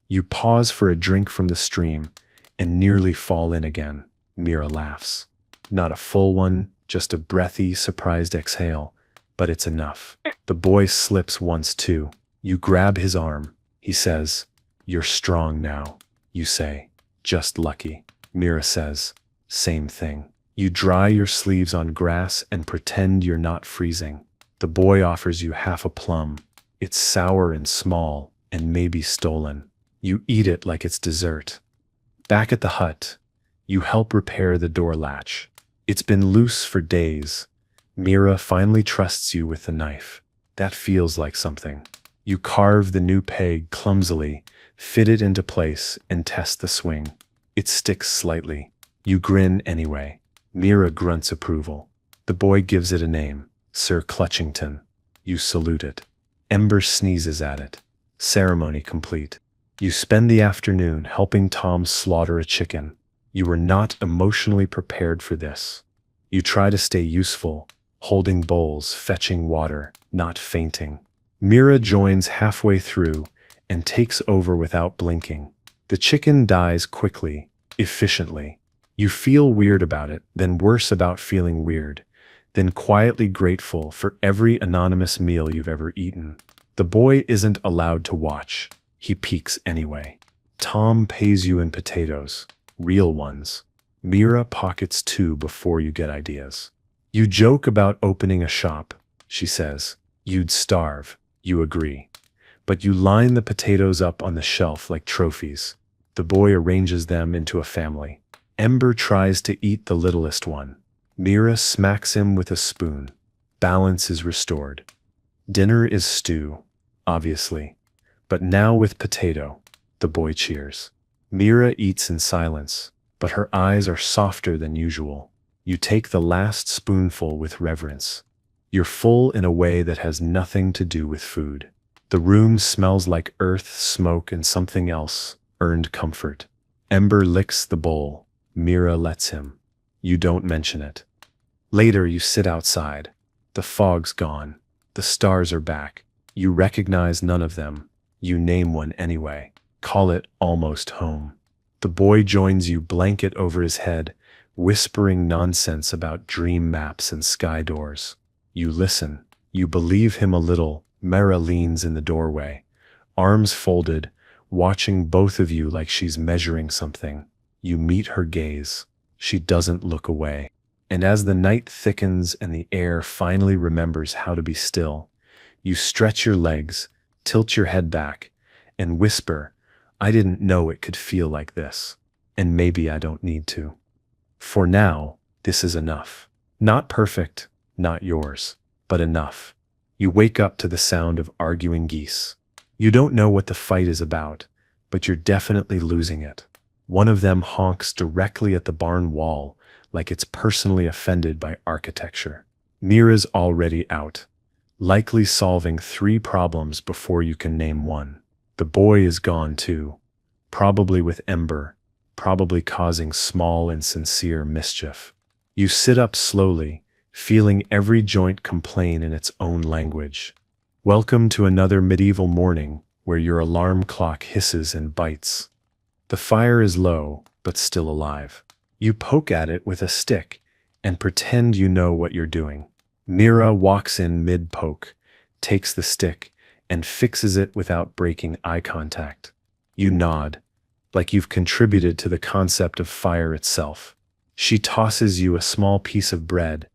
You pause for a drink from the stream and nearly fall in again. Mira laughs. Not a full one, just a breathy, surprised exhale, but it's enough. The boy slips once too. You grab his arm. He says, you're strong now. You say, just lucky. Mira says, same thing. You dry your sleeves on grass and pretend you're not freezing. The boy offers you half a plum. It's sour and small and maybe stolen. You eat it like it's dessert. Back at the hut, you help repair the door latch. It's been loose for days. Mira finally trusts you with the knife. That feels like something. You carve the new peg clumsily, fit it into place, and test the swing. It sticks slightly. You grin anyway. Mira grunts approval. The boy gives it a name, Sir Clutchington. You salute it. Ember sneezes at it. Ceremony complete. You spend the afternoon helping Tom slaughter a chicken. You were not emotionally prepared for this. You try to stay useful, holding bowls, fetching water, not fainting. Mira joins halfway through and takes over without blinking. The chicken dies quickly, efficiently. You feel weird about it, then worse about feeling weird, then quietly grateful for every anonymous meal you've ever eaten. The boy isn't allowed to watch. He peeks anyway. Tom pays you in potatoes, real ones. Mira pockets 2 before you get ideas. You joke about opening a shop, she says. You'd starve, you agree. But you line the potatoes up on the shelf like trophies. The boy arranges them into a family. Ember tries to eat the littlest one. Mira smacks him with a spoon. Balance is restored. Dinner is stew, obviously. But now with potato. The boy cheers. Mira eats in silence, but her eyes are softer than usual. You take the last spoonful with reverence. You're full in a way that has nothing to do with food. The room smells like earth, smoke, and something else, earned comfort. Ember licks the bowl. Mira lets him. You don't mention it. Later you sit outside. The fog's gone. The stars are back. You recognize none of them. You name one anyway. Call it almost home. The boy joins you, blanket over his head, whispering nonsense about dream maps and sky doors. You listen. You believe him a little. Mira leans in the doorway, arms folded, watching both of you like she's measuring something. You meet her gaze. She doesn't look away. And as the night thickens and the air finally remembers how to be still, you stretch your legs, tilt your head back, and whisper, I didn't know it could feel like this. And maybe I don't need to. For now, this is enough. Not perfect, not yours, but enough. You wake up to the sound of arguing geese. You don't know what the fight is about, but you're definitely losing it. One of them honks directly at the barn wall, like it's personally offended by architecture. Mira's already out, likely solving 3 problems before you can name one. The boy is gone too, probably with Ember, probably causing small and sincere mischief. You sit up slowly, feeling every joint complain in its own language. Welcome to another medieval morning where your alarm clock hisses and bites. The fire is low, but still alive. You poke at it with a stick and pretend you know what you're doing. Mira walks in mid-poke, takes the stick, and fixes it without breaking eye contact. You nod, like you've contributed to the concept of fire itself. She tosses you a small piece of bread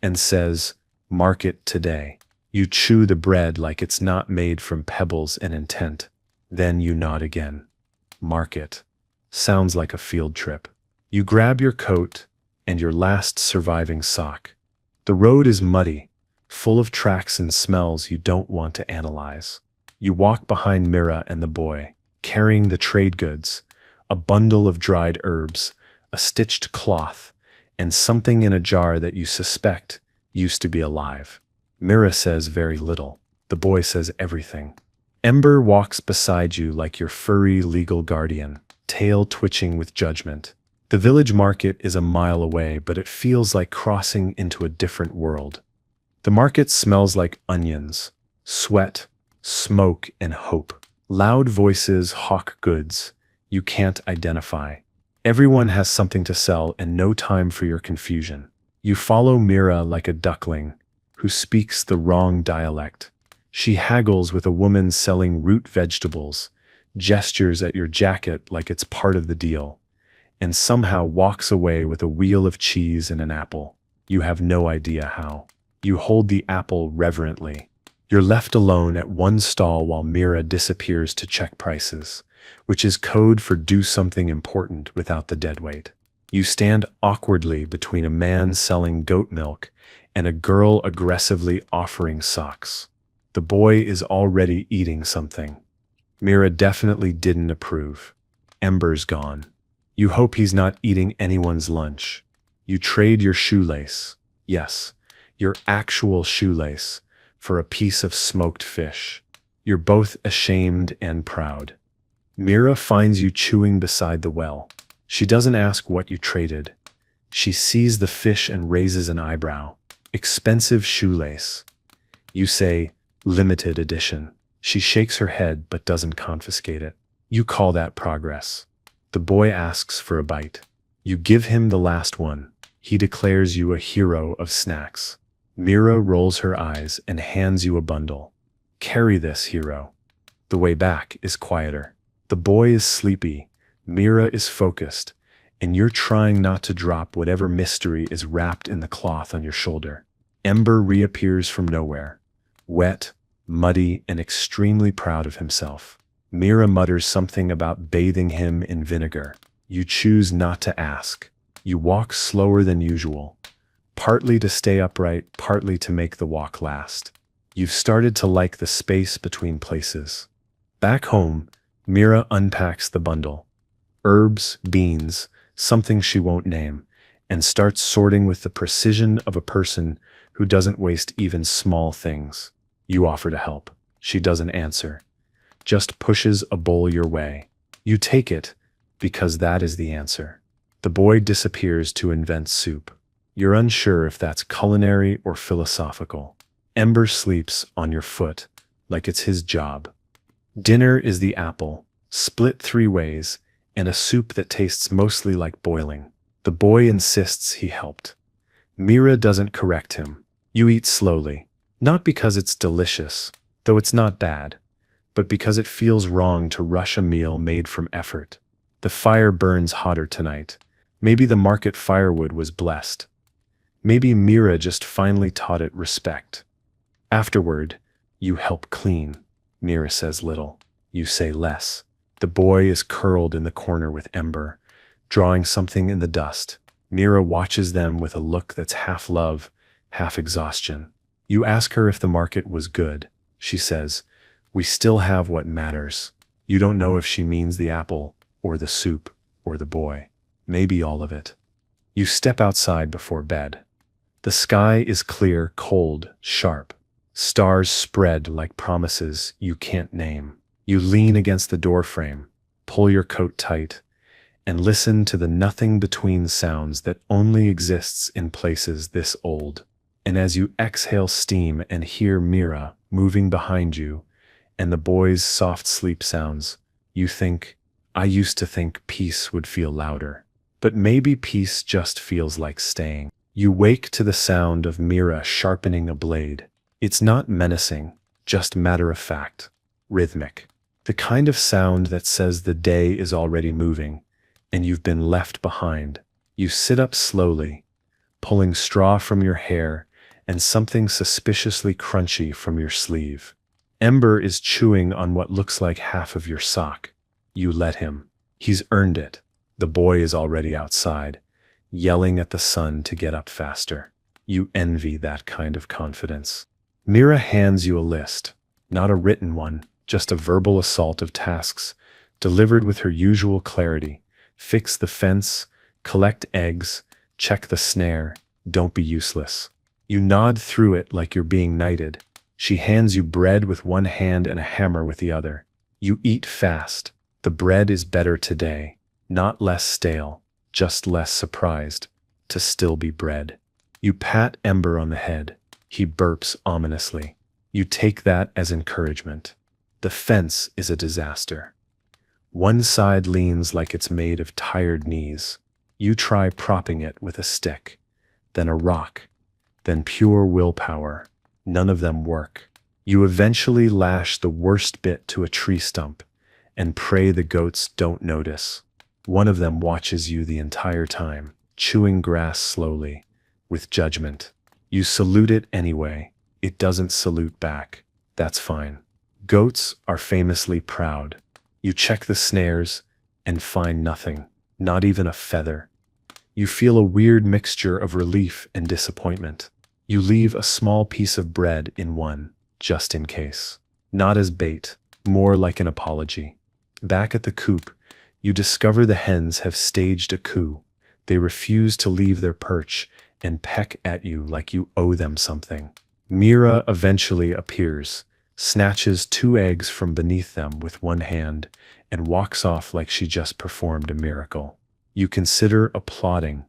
and says, mark it today. You chew the bread like it's not made from pebbles and intent. Then you nod again. Mark it. Sounds like a field trip. You grab your coat and your last surviving sock. The road is muddy, full of tracks and smells you don't want to analyze. You walk behind Mira and the boy, carrying the trade goods, a bundle of dried herbs, a stitched cloth, and something in a jar that you suspect used to be alive. Mira says very little. The boy says everything. Ember walks beside you like your furry legal guardian, tail twitching with judgment. The village market is a mile away, but it feels like crossing into a different world. The market smells like onions, sweat, smoke, and hope. Loud voices hawk goods you can't identify. Everyone has something to sell and no time for your confusion. You follow Mira like a duckling who speaks the wrong dialect. She haggles with a woman selling root vegetables, gestures at your jacket like it's part of the deal, and somehow walks away with a wheel of cheese and an apple. You have no idea how. You hold the apple reverently. You're left alone at one stall while Mira disappears to check prices, which is code for do something important without the deadweight. You stand awkwardly between a man selling goat milk and a girl aggressively offering socks. The boy is already eating something. Mira definitely didn't approve. Ember's gone. You hope he's not eating anyone's lunch. You trade your shoelace, yes, your actual shoelace, for a piece of smoked fish. You're both ashamed and proud. Mira finds you chewing beside the well. She doesn't ask what you traded. She sees the fish and raises an eyebrow. Expensive shoelace. You say, limited edition. She shakes her head but doesn't confiscate it. You call that progress. The boy asks for a bite. You give him the last one. He declares you a hero of snacks. Mira rolls her eyes and hands you a bundle. Carry this, hero. The way back is quieter. The boy is sleepy. Mira is focused. And you're trying not to drop whatever mystery is wrapped in the cloth on your shoulder. Ember reappears from nowhere. Wet, muddy, and extremely proud of himself. Mira mutters something about bathing him in vinegar. You choose not to ask. You walk slower than usual, partly to stay upright, partly to make the walk last. You've started to like the space between places. Back home, Mira unpacks the bundle. Herbs, beans, something she won't name, and starts sorting with the precision of a person who doesn't waste even small things. You offer to help. She doesn't answer, just pushes a bowl your way. You take it, because that is the answer. The boy disappears to invent soup. You're unsure if that's culinary or philosophical. Ember sleeps on your foot, like it's his job. Dinner is the apple, split 3 ways, and a soup that tastes mostly like boiling. The boy insists he helped. Mira doesn't correct him. You eat slowly, not because it's delicious, though it's not bad, but because it feels wrong to rush a meal made from effort. The fire burns hotter tonight. Maybe the market firewood was blessed. Maybe Mira just finally taught it respect. Afterward, you help clean. Mira says little. You say less. The boy is curled in the corner with Ember, drawing something in the dust. Mira watches them with a look that's half love, half exhaustion. You ask her if the market was good. She says, "We still have what matters." You don't know if she means the apple, or the soup, or the boy. Maybe all of it. You step outside before bed. The sky is clear, cold, sharp. Stars spread like promises you can't name. You lean against the doorframe, pull your coat tight, and listen to the nothing between sounds that only exists in places this old. And as you exhale steam and hear Mira moving behind you, and the boy's soft sleep sounds, you think, I used to think peace would feel louder. But maybe peace just feels like staying. You wake to the sound of Mira sharpening a blade. It's not menacing, just matter-of-fact, rhythmic. The kind of sound that says the day is already moving, and you've been left behind. You sit up slowly, pulling straw from your hair and something suspiciously crunchy from your sleeve. Ember is chewing on what looks like half of your sock. You let him. He's earned it. The boy is already outside, yelling at the sun to get up faster. You envy that kind of confidence. Mira hands you a list, not a written one, just a verbal assault of tasks, delivered with her usual clarity. Fix the fence, collect eggs, check the snare, don't be useless. You nod through it like you're being knighted. She hands you bread with one hand and a hammer with the other. You eat fast. The bread is better today, not less stale, just less surprised, to still be bread. You pat Ember on the head. He burps ominously. You take that as encouragement. The fence is a disaster. One side leans like it's made of tired knees. You try propping it with a stick, then a rock, then pure willpower. None of them work. You eventually lash the worst bit to a tree stump and pray the goats don't notice. One of them watches you the entire time, chewing grass slowly, with judgment. You salute it anyway. It doesn't salute back. That's fine. Goats are famously proud. You check the snares and find nothing, not even a feather. You feel a weird mixture of relief and disappointment. You leave a small piece of bread in one, just in case. Not as bait, more like an apology. Back at the coop, you discover the hens have staged a coup. They refuse to leave their perch and peck at you like you owe them something. Mira eventually appears, snatches 2 eggs from beneath them with one hand, and walks off like she just performed a miracle. You consider applauding.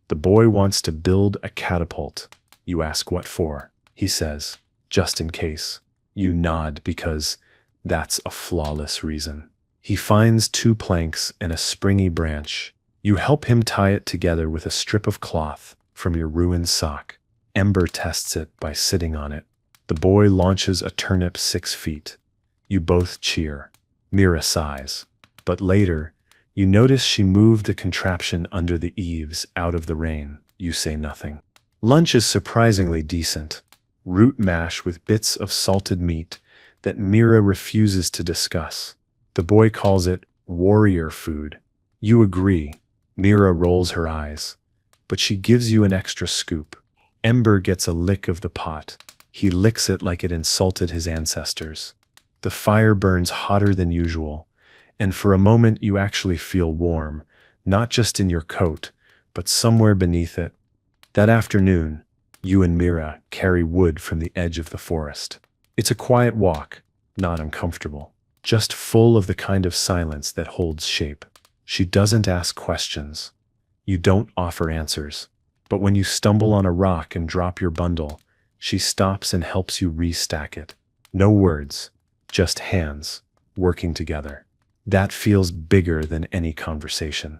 The boy wants to build a catapult. You ask what for. He says, just in case. You nod because that's a flawless reason. He finds 2 planks and a springy branch. You help him tie it together with a strip of cloth from your ruined sock. Ember tests it by sitting on it. The boy launches a turnip 6 feet. You both cheer. Mira sighs. But later, you notice she moved the contraption under the eaves out of the rain. You say nothing. Lunch is surprisingly decent. Root mash with bits of salted meat that Mira refuses to discuss. The boy calls it warrior food. You agree. Mira rolls her eyes. But she gives you an extra scoop. Ember gets a lick of the pot. He licks it like it insulted his ancestors. The fire burns hotter than usual, and for a moment you actually feel warm, not just in your coat, but somewhere beneath it. That afternoon, you and Mira carry wood from the edge of the forest. It's a quiet walk, not uncomfortable, just full of the kind of silence that holds shape. She doesn't ask questions. You don't offer answers. But when you stumble on a rock and drop your bundle, she stops and helps you restack it. No words, just hands, working together. That feels bigger than any conversation.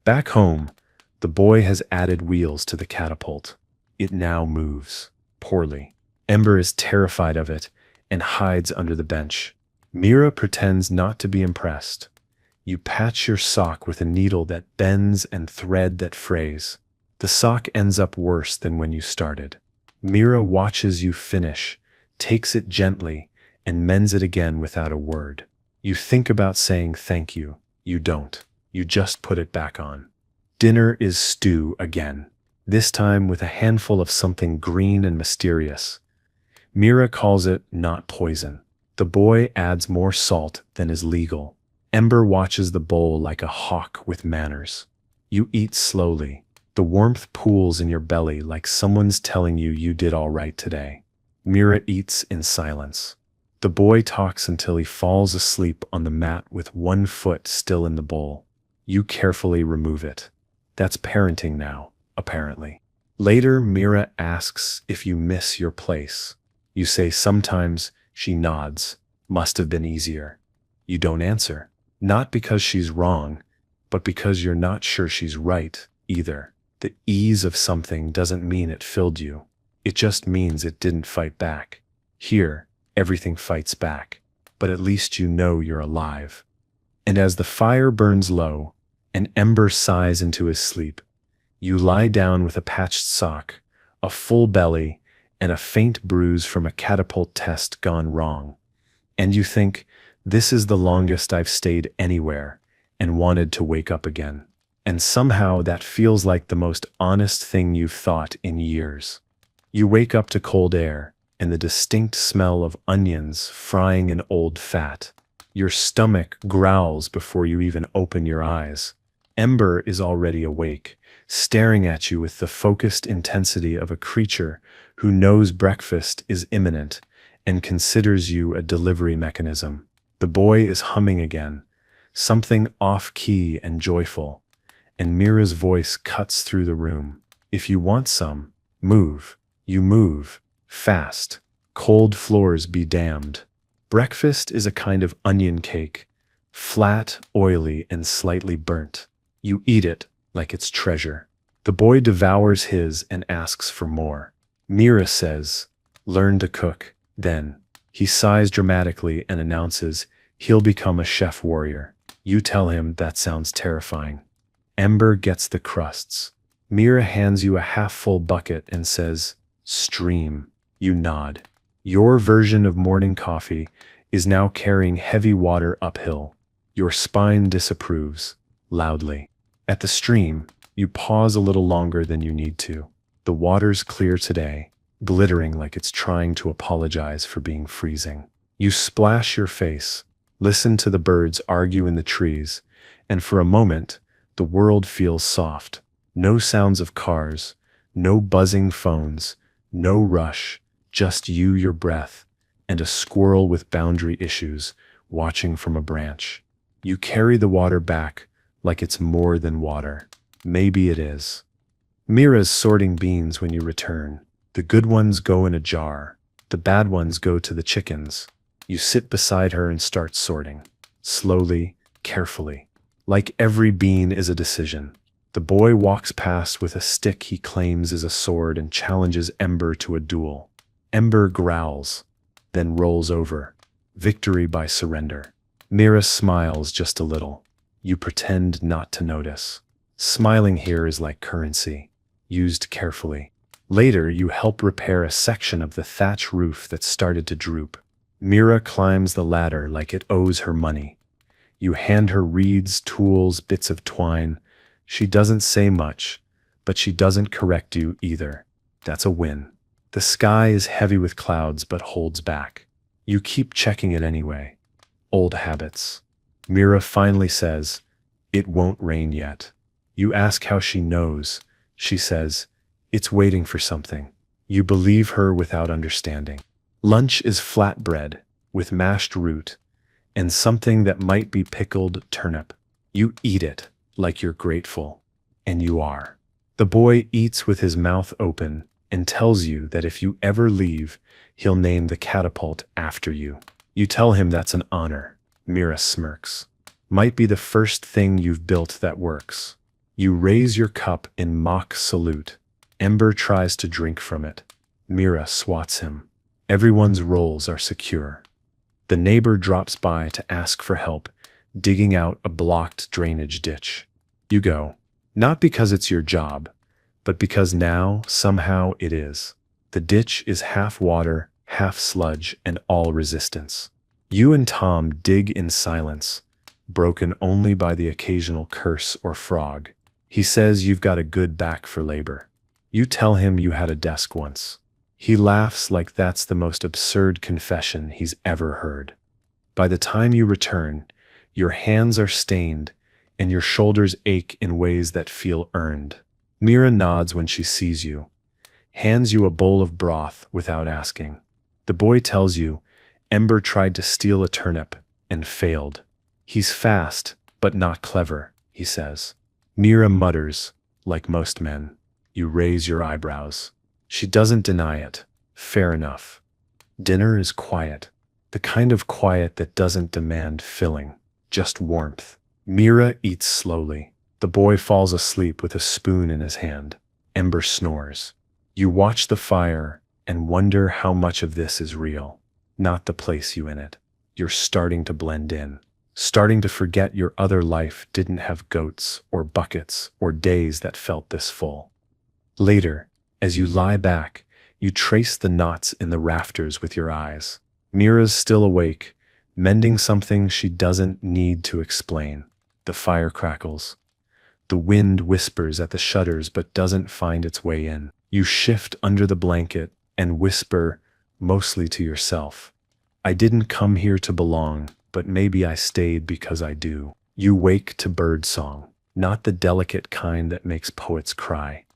Back home, the boy has added wheels to the catapult. It now moves, poorly. Ember is terrified of it and hides under the bench. Mira pretends not to be impressed. You patch your sock with a needle that bends and thread that frays. The sock ends up worse than when you started. Mira watches you finish, takes it gently, and mends it again without a word. You think about saying thank you. You don't. You just put it back on. Dinner is stew again, this time with a handful of something green and mysterious. Mira calls it not poison. The boy adds more salt than is legal. Ember watches the bowl like a hawk with manners. You eat slowly. The warmth pools in your belly like someone's telling you you did all right today. Mira eats in silence. The boy talks until he falls asleep on the mat with one foot still in the bowl. You carefully remove it. That's parenting now, apparently. Later, Mira asks if you miss your place. You say sometimes. She nods. Must have been easier. You don't answer. Not because she's wrong, but because you're not sure she's right either. The ease of something doesn't mean it filled you. It just means it didn't fight back. Here, everything fights back, but at least you know you're alive. And as the fire burns low, and Ember sighs into his sleep, you lie down with a patched sock, a full belly, and a faint bruise from a catapult test gone wrong. And you think, this is the longest I've stayed anywhere, and wanted to wake up again. And somehow that feels like the most honest thing you've thought in years. You wake up to cold air and the distinct smell of onions frying in old fat. Your stomach growls before you even open your eyes. Ember is already awake, staring at you with the focused intensity of a creature who knows breakfast is imminent and considers you a delivery mechanism. The boy is humming again, something off-key and joyful. And Mira's voice cuts through the room. If you want some, move. You move. Fast. Cold floors be damned. Breakfast is a kind of onion cake. Flat, oily, and slightly burnt. You eat it like it's treasure. The boy devours his and asks for more. Mira says, learn to cook. Then, he sighs dramatically and announces he'll become a chef warrior. You tell him that sounds terrifying. Ember gets the crusts. Mira hands you a half-full bucket and says, stream. You nod. Your version of morning coffee is now carrying heavy water uphill. Your spine disapproves, loudly. At the stream, you pause a little longer than you need to. The water's clear today, glittering like it's trying to apologize for being freezing. You splash your face, listen to the birds argue in the trees, and for a moment, the world feels soft. No sounds of cars, no buzzing phones, no rush, just you, your breath, and a squirrel with boundary issues watching from a branch. You carry the water back like it's more than water. Maybe it is. Mira's sorting beans when you return. The good ones go in a jar. The bad ones go to the chickens. You sit beside her and start sorting. Slowly, carefully. Like every bean is a decision. The boy walks past with a stick he claims is a sword and challenges Ember to a duel. Ember growls, then rolls over. Victory by surrender. Mira smiles just a little. You pretend not to notice. Smiling here is like currency, used carefully. Later, you help repair a section of the thatch roof that started to droop. Mira climbs the ladder like it owes her money. You hand her reeds, tools, bits of twine. She doesn't say much, but she doesn't correct you either. That's a win. The sky is heavy with clouds but holds back. You keep checking it anyway. Old habits. Mira finally says, "It won't rain yet." You ask how she knows. She says, "It's waiting for something." You believe her without understanding. Lunch is flatbread with mashed root and something that might be pickled turnip. You eat it like you're grateful, and you are. The boy eats with his mouth open and tells you that if you ever leave, he'll name the catapult after you. You tell him that's an honor. Mira smirks. Might be the first thing you've built that works. You raise your cup in mock salute. Ember tries to drink from it. Mira swats him. Everyone's roles are secure. The neighbor drops by to ask for help, digging out a blocked drainage ditch. You go, not because it's your job, but because now, somehow, it is. The ditch is half water, half sludge, and all resistance. You and Tom dig in silence, broken only by the occasional curse or frog. He says you've got a good back for labor. You tell him you had a desk once. He laughs like that's the most absurd confession he's ever heard. By the time you return, your hands are stained and your shoulders ache in ways that feel earned. Mira nods when she sees you, hands you a bowl of broth without asking. The boy tells you Ember tried to steal a turnip and failed. He's fast, but not clever, he says. Mira mutters, like most men. You raise your eyebrows. She doesn't deny it. Fair enough. Dinner is quiet. The kind of quiet that doesn't demand filling, just warmth. Mira eats slowly. The boy falls asleep with a spoon in his hand. Ember snores. You watch the fire and wonder how much of this is real, not the place you in it. You're starting to blend in, starting to forget your other life didn't have goats or buckets or days that felt this full. Later, as you lie back, you trace the knots in the rafters with your eyes. Mira's still awake, mending something she doesn't need to explain. The fire crackles. The wind whispers at the shutters but doesn't find its way in. You shift under the blanket and whisper, mostly to yourself, "I didn't come here to belong, but maybe I stayed because I do." You wake to bird song, not the delicate kind that makes poets cry.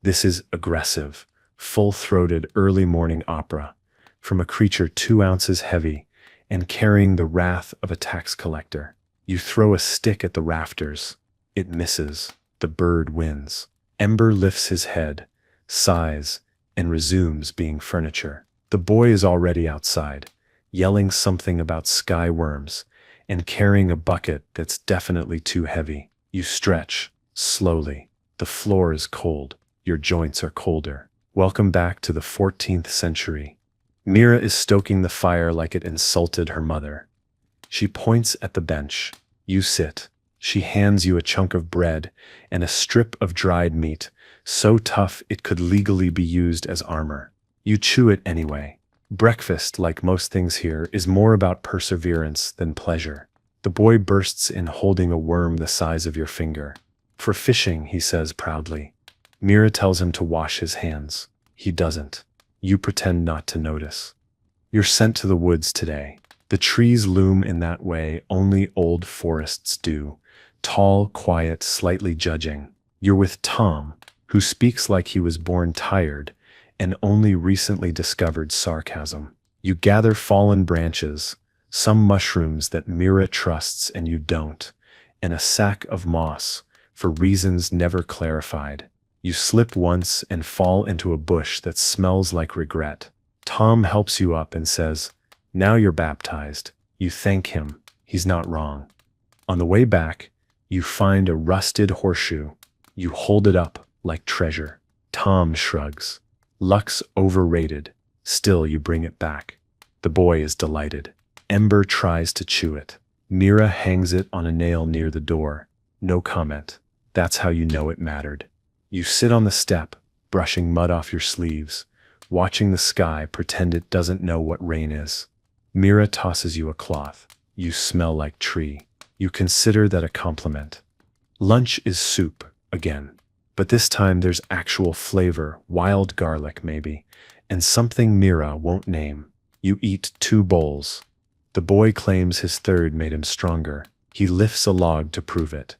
This is aggressive, full-throated early morning opera from a creature 2 ounces heavy and carrying the wrath of a tax collector. You throw a stick at the rafters. It misses. The bird wins. Ember lifts his head, sighs, and resumes being furniture. The boy is already outside, yelling something about sky worms and carrying a bucket that's definitely too heavy. You stretch, slowly. The floor is cold. Your joints are colder. Welcome back to the 14th century. Mira is stoking the fire like it insulted her mother. She points at the bench. You sit. She hands you a chunk of bread and a strip of dried meat, so tough it could legally be used as armor. You chew it anyway. Breakfast, like most things here, is more about perseverance than pleasure. The boy bursts in holding a worm the size of your finger. "For fishing," he says proudly. Mira tells him to wash his hands. He doesn't. You pretend not to notice. You're sent to the woods today. The trees loom in that way only old forests do, tall, quiet, slightly judging. You're with Tom, who speaks like he was born tired and only recently discovered sarcasm. You gather fallen branches, some mushrooms that Mira trusts and you don't, and a sack of moss, for reasons never clarified. You slip once and fall into a bush that smells like regret. Tom helps you up and says, "Now you're baptized." You thank him. He's not wrong. On the way back, you find a rusted horseshoe. You hold it up like treasure. Tom shrugs. "Luck's overrated." Still, you bring it back. The boy is delighted. Ember tries to chew it. Mira hangs it on a nail near the door. No comment. That's how you know it mattered. You sit on the step, brushing mud off your sleeves, watching the sky pretend it doesn't know what rain is. Mira tosses you a cloth. You smell like tree. You consider that a compliment. Lunch is soup, again. But this time there's actual flavor, wild garlic maybe, and something Mira won't name. You eat 2 bowls. The boy claims his third made him stronger. He lifts a log to prove it.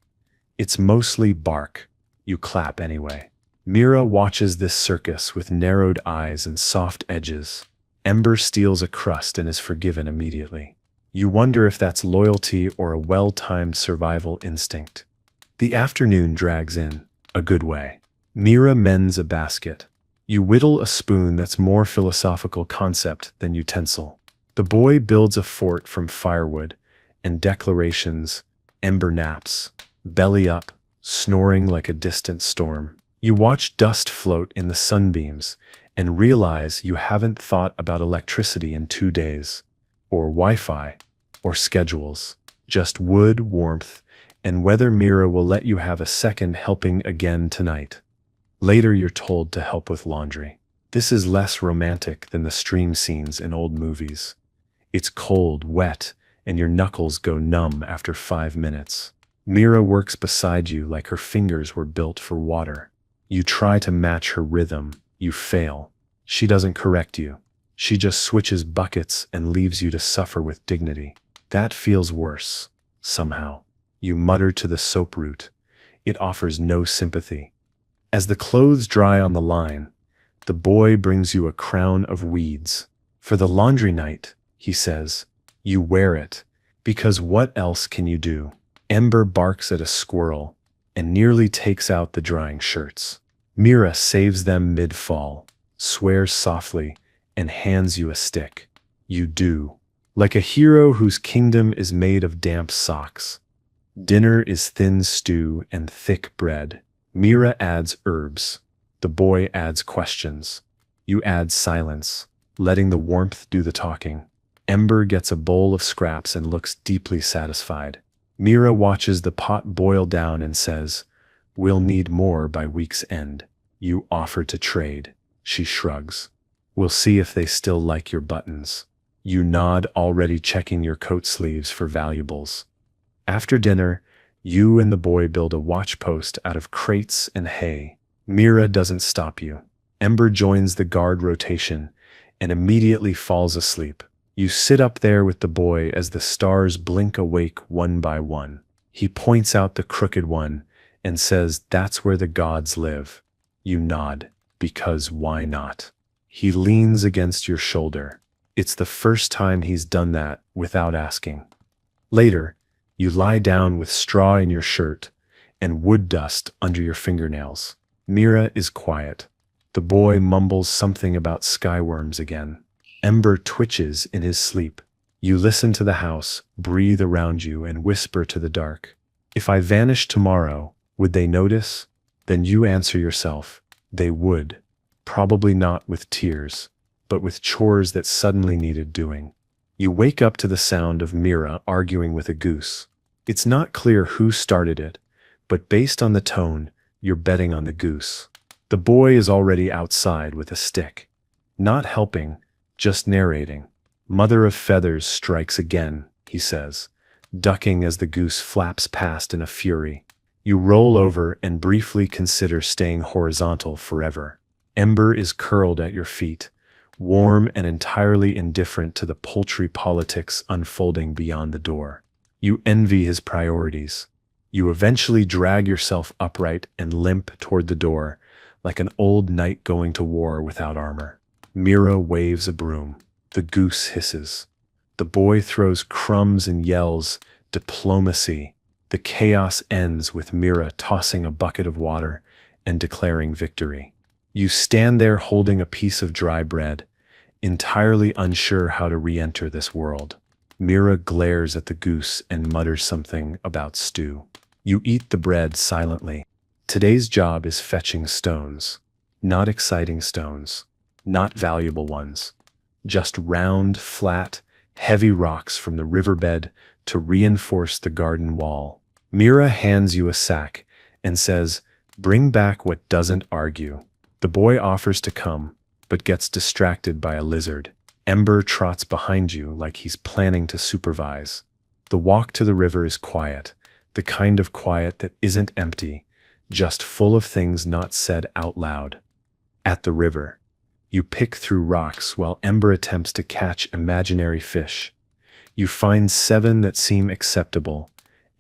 It's mostly bark. You clap anyway. Mira watches this circus with narrowed eyes and soft edges. Ember steals a crust and is forgiven immediately. You wonder if that's loyalty or a well-timed survival instinct. The afternoon drags in, a good way. Mira mends a basket. You whittle a spoon that's more philosophical concept than utensil. The boy builds a fort from firewood and declarations. Ember naps, belly up, snoring like a distant storm. You watch dust float in the sunbeams and realize you haven't thought about electricity in 2 days, or Wi-Fi, or schedules, just wood, warmth, and whether Mira will let you have a second helping again tonight. Later you're told to help with laundry. This is less romantic than the stream scenes in old movies. It's cold, wet, and your knuckles go numb after 5 minutes. Mira works beside you like her fingers were built for water. You try to match her rhythm. You fail. She doesn't correct you. She just switches buckets and leaves you to suffer with dignity. That feels worse, somehow. You mutter to the soap root. It offers no sympathy. As the clothes dry on the line, the boy brings you a crown of weeds. For the laundry night, he says, you wear it, because what else can you do? Ember barks at a squirrel and nearly takes out the drying shirts. Mira saves them mid-fall, swears softly, and hands you a stick. You do. Like a hero whose kingdom is made of damp socks. Dinner is thin stew and thick bread. Mira adds herbs. The boy adds questions. You add silence, letting the warmth do the talking. Ember gets a bowl of scraps and looks deeply satisfied. Mira watches the pot boil down and says, "We'll need more by week's end." You offer to trade. She shrugs. "We'll see if they still like your buttons." You nod, already checking your coat sleeves for valuables. After dinner, you and the boy build a watch post out of crates and hay. Mira doesn't stop you. Ember joins the guard rotation and immediately falls asleep. You sit up there with the boy as the stars blink awake one by one. He points out the crooked one and says, "That's where the gods live." You nod, because why not? He leans against your shoulder. It's the first time he's done that without asking. Later, you lie down with straw in your shirt and wood dust under your fingernails. Mira is quiet. The boy mumbles something about skyworms again. Ember twitches in his sleep. You listen to the house, breathe around you, and whisper to the dark. If I vanish tomorrow, would they notice? Then you answer yourself, they would. Probably not with tears, but with chores that suddenly needed doing. You wake up to the sound of Mira arguing with a goose. It's not clear who started it, but based on the tone, you're betting on the goose. The boy is already outside with a stick. Not helping, just narrating. "Mother of feathers strikes again," he says, ducking as the goose flaps past in a fury. You roll over and briefly consider staying horizontal forever. Ember is curled at your feet, warm and entirely indifferent to the paltry politics unfolding beyond the door. You envy his priorities. You eventually drag yourself upright and limp toward the door, like an old knight going to war without armor. Mira waves a broom. The goose hisses. The boy throws crumbs and yells, "Diplomacy." The chaos ends with Mira tossing a bucket of water and declaring victory. You stand there holding a piece of dry bread, entirely unsure how to re-enter this world. Mira glares at the goose and mutters something about stew. You eat the bread silently. Today's job is fetching stones. Not exciting stones. Not valuable ones. Just round, flat, heavy rocks from the riverbed to reinforce the garden wall. Mira hands you a sack and says, "Bring back what doesn't argue." The boy offers to come, but gets distracted by a lizard. Ember trots behind you like he's planning to supervise. The walk to the river is quiet, the kind of quiet that isn't empty, just full of things not said out loud. At the river, you pick through rocks while Ember attempts to catch imaginary fish. You find 7 that seem acceptable,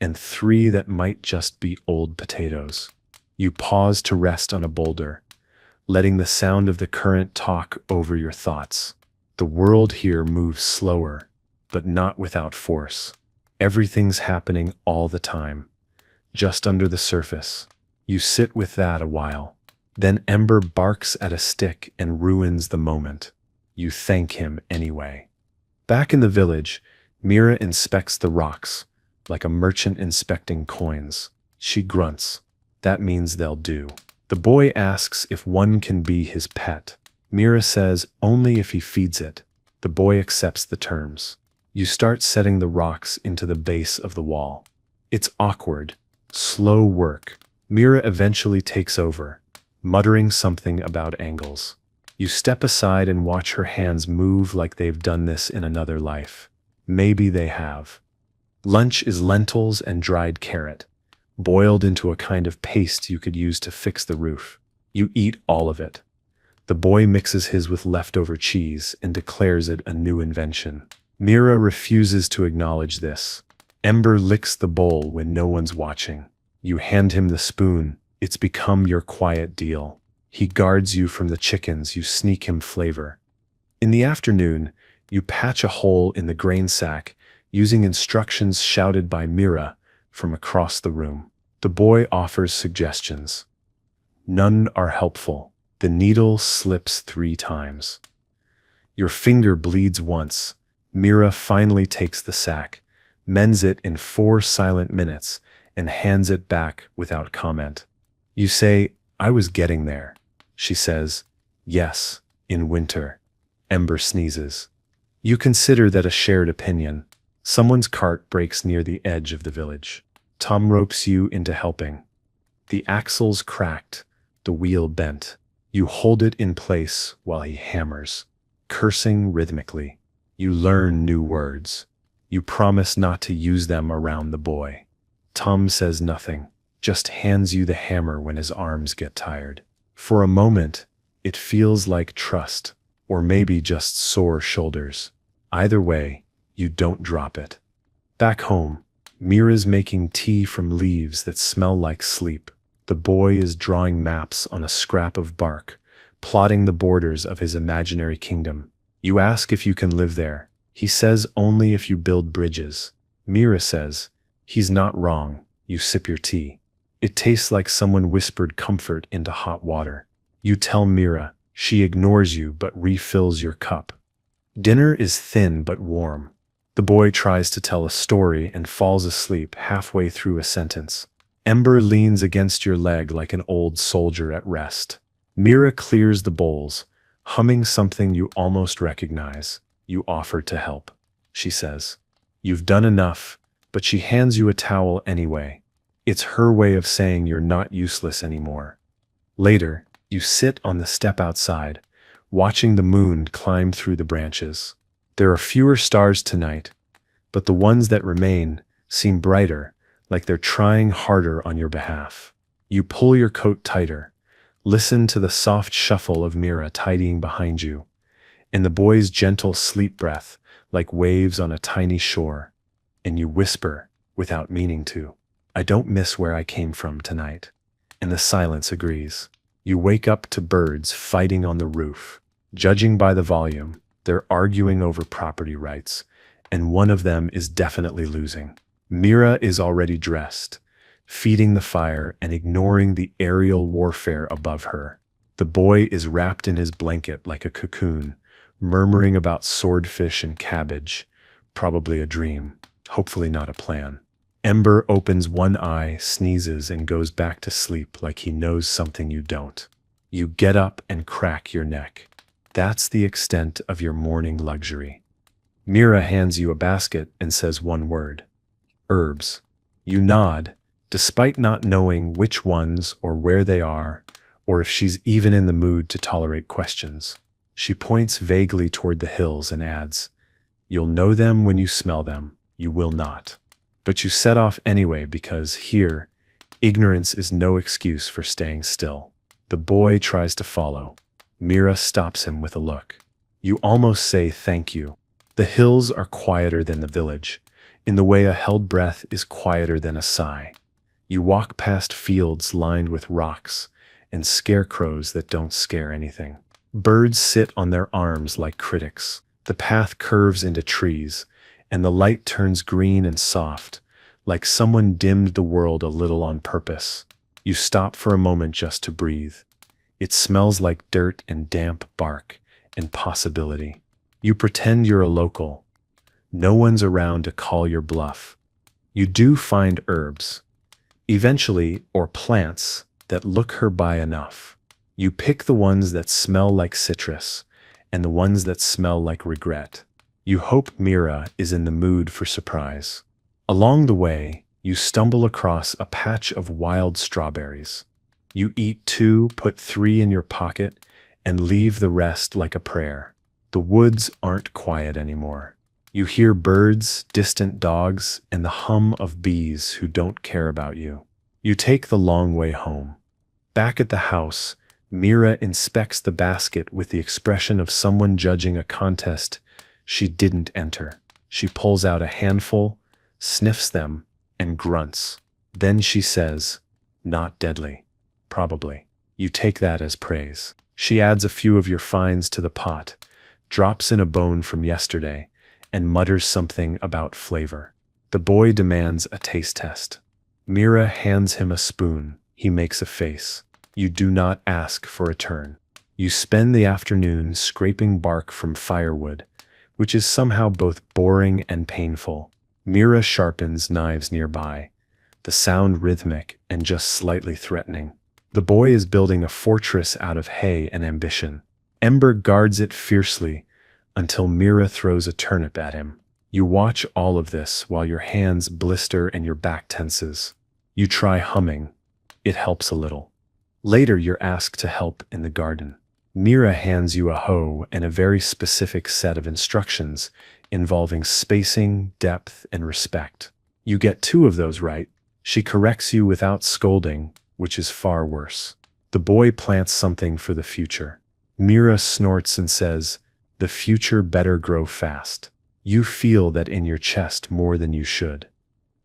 and 3 that might just be old potatoes. You pause to rest on a boulder, letting the sound of the current talk over your thoughts. The world here moves slower, but not without force. Everything's happening all the time, just under the surface. You sit with that a while. Then Ember barks at a stick and ruins the moment. You thank him anyway. Back in the village, Mira inspects the rocks, like a merchant inspecting coins. She grunts. That means they'll do. The boy asks if one can be his pet. Mira says only if he feeds it. The boy accepts the terms. You start setting the rocks into the base of the wall. It's awkward, slow work. Mira eventually takes over, muttering something about angles. You step aside and watch her hands move like they've done this in another life. Maybe they have. Lunch is lentils and dried carrot, boiled into a kind of paste you could use to fix the roof. You eat all of it. The boy mixes his with leftover cheese and declares it a new invention. Mira refuses to acknowledge this. Ember licks the bowl when no one's watching. You hand him the spoon. It's become your quiet deal. He guards you from the chickens. You sneak him flavor. In the afternoon, you patch a hole in the grain sack using instructions shouted by Mira from across the room. The boy offers suggestions. None are helpful. The needle slips 3 times. Your finger bleeds once. Mira finally takes the sack, mends it in 4 silent minutes, and hands it back without comment. You say, "I was getting there." She says, "Yes, in winter." Ember sneezes. You consider that a shared opinion. Someone's cart breaks near the edge of the village. Tom ropes you into helping. The axle's cracked, the wheel bent. You hold it in place while he hammers, cursing rhythmically. You learn new words. You promise not to use them around the boy. Tom says nothing, just hands you the hammer when his arms get tired. For a moment, it feels like trust, or maybe just sore shoulders. Either way, you don't drop it. Back home, Mira's making tea from leaves that smell like sleep. The boy is drawing maps on a scrap of bark, plotting the borders of his imaginary kingdom. You ask if you can live there. He says only if you build bridges. Mira says, he's not wrong. You sip your tea. It tastes like someone whispered comfort into hot water. You tell Mira. She ignores you but refills your cup. Dinner is thin but warm. The boy tries to tell a story and falls asleep halfway through a sentence. Ember leans against your leg like an old soldier at rest. Mira clears the bowls, humming something you almost recognize. You offer to help, she says. You've done enough, but she hands you a towel anyway. It's her way of saying you're not useless anymore. Later, you sit on the step outside, watching the moon climb through the branches. There are fewer stars tonight, but the ones that remain seem brighter, like they're trying harder on your behalf. You pull your coat tighter, listen to the soft shuffle of Mira tidying behind you, and the boy's gentle sleep breath like waves on a tiny shore, and you whisper, without meaning to, "I don't miss where I came from tonight." And the silence agrees. You wake up to birds fighting on the roof. Judging by the volume, they're arguing over property rights, and one of them is definitely losing. Mira is already dressed, feeding the fire and ignoring the aerial warfare above her. The boy is wrapped in his blanket like a cocoon, murmuring about swordfish and cabbage. Probably a dream, hopefully not a plan. Ember opens one eye, sneezes, and goes back to sleep like he knows something you don't. You get up and crack your neck. That's the extent of your morning luxury. Mira hands you a basket and says one word: herbs. You nod, despite not knowing which ones or where they are, or if she's even in the mood to tolerate questions. She points vaguely toward the hills and adds, "You'll know them when you smell them. You will not." But you set off anyway because here, ignorance is no excuse for staying still. The boy tries to follow. Mira stops him with a look. You almost say thank you. The hills are quieter than the village, in the way a held breath is quieter than a sigh. You walk past fields lined with rocks and scarecrows that don't scare anything. Birds sit on their arms like critics. The path curves into trees, and the light turns green and soft, like someone dimmed the world a little on purpose. You stop for a moment just to breathe. It smells like dirt and damp bark and possibility. You pretend you're a local. No one's around to call your bluff. You do find herbs, eventually, or plants that look her by enough. You pick the ones that smell like citrus and the ones that smell like regret. You hope Mira is in the mood for surprise. Along the way, you stumble across a patch of wild strawberries. You eat 2, put 3 in your pocket, and leave the rest like a prayer. The woods aren't quiet anymore. You hear birds, distant dogs, and the hum of bees who don't care about you. You take the long way home. Back at the house, Mira inspects the basket with the expression of someone judging a contest she didn't enter. She pulls out a handful, sniffs them, and grunts. Then she says, "Not deadly. Probably." You take that as praise. She adds a few of your finds to the pot, drops in a bone from yesterday, and mutters something about flavor. The boy demands a taste test. Mira hands him a spoon. He makes a face. You do not ask for a turn. You spend the afternoon scraping bark from firewood, which is somehow both boring and painful. Mira sharpens knives nearby, the sound rhythmic and just slightly threatening. The boy is building a fortress out of hay and ambition. Ember guards it fiercely until Mira throws a turnip at him. You watch all of this while your hands blister and your back tenses. You try humming. It helps a little. Later, you're asked to help in the garden. Mira hands you a hoe and a very specific set of instructions involving spacing, depth, and respect. You get 2 of those right. She corrects you without scolding, which is far worse. The boy plants something for the future. Mira snorts and says, "The future better grow fast." You feel that in your chest more than you should.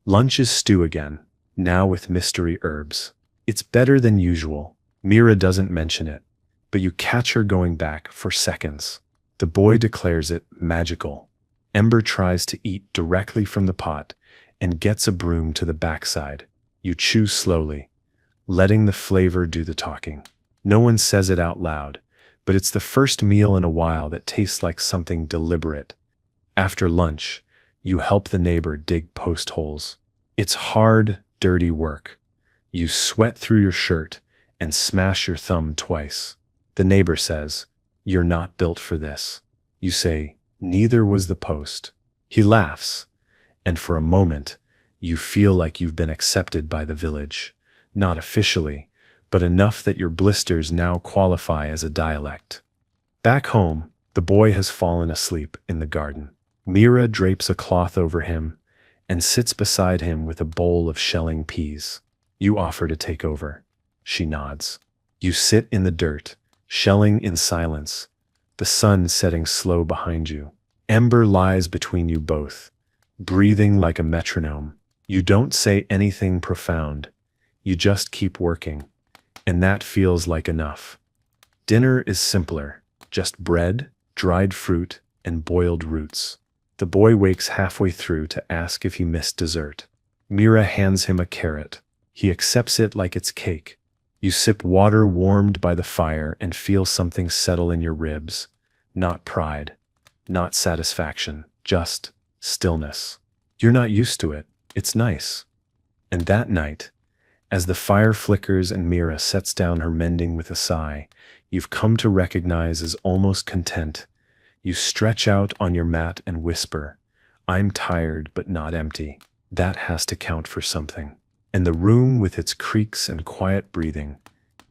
Lunch is stew again, now with mystery herbs. It's better than usual. Mira doesn't mention it, but you catch her going back for seconds. The boy declares it magical. Ember tries to eat directly from the pot and gets a broom to the backside. You chew slowly, letting the flavor do the talking. No one says it out loud, but it's the first meal in a while that tastes like something deliberate. After lunch, you help the neighbor dig post holes. It's hard, dirty work. You sweat through your shirt and smash your thumb twice. The neighbor says, "You're not built for this." You say, "Neither was the post." He laughs, and for a moment, you feel like you've been accepted by the village. Not officially, but enough that your blisters now qualify as a dialect. Back home, the boy has fallen asleep in the garden. Mira drapes a cloth over him and sits beside him with a bowl of shelling peas. You offer to take over. She nods. You sit in the dirt, shelling in silence. the sun setting slow behind you. Ember lies between you both, breathing like a metronome. You don't say anything profound. You just keep working, and that feels like enough. Dinner is simpler, just bread, dried fruit, and boiled roots. The boy wakes halfway through to ask if he missed dessert. Mira hands him a carrot. He accepts it like it's cake. You sip water warmed by the fire and feel something settle in your ribs. Not pride, not satisfaction, just stillness. You're not used to it. It's nice. And that night, as the fire flickers and Mira sets down her mending with a sigh, you've come to recognize as almost content. You stretch out on your mat and whisper, "I'm tired but not empty." That has to count for something. And the room, with its creaks and quiet breathing,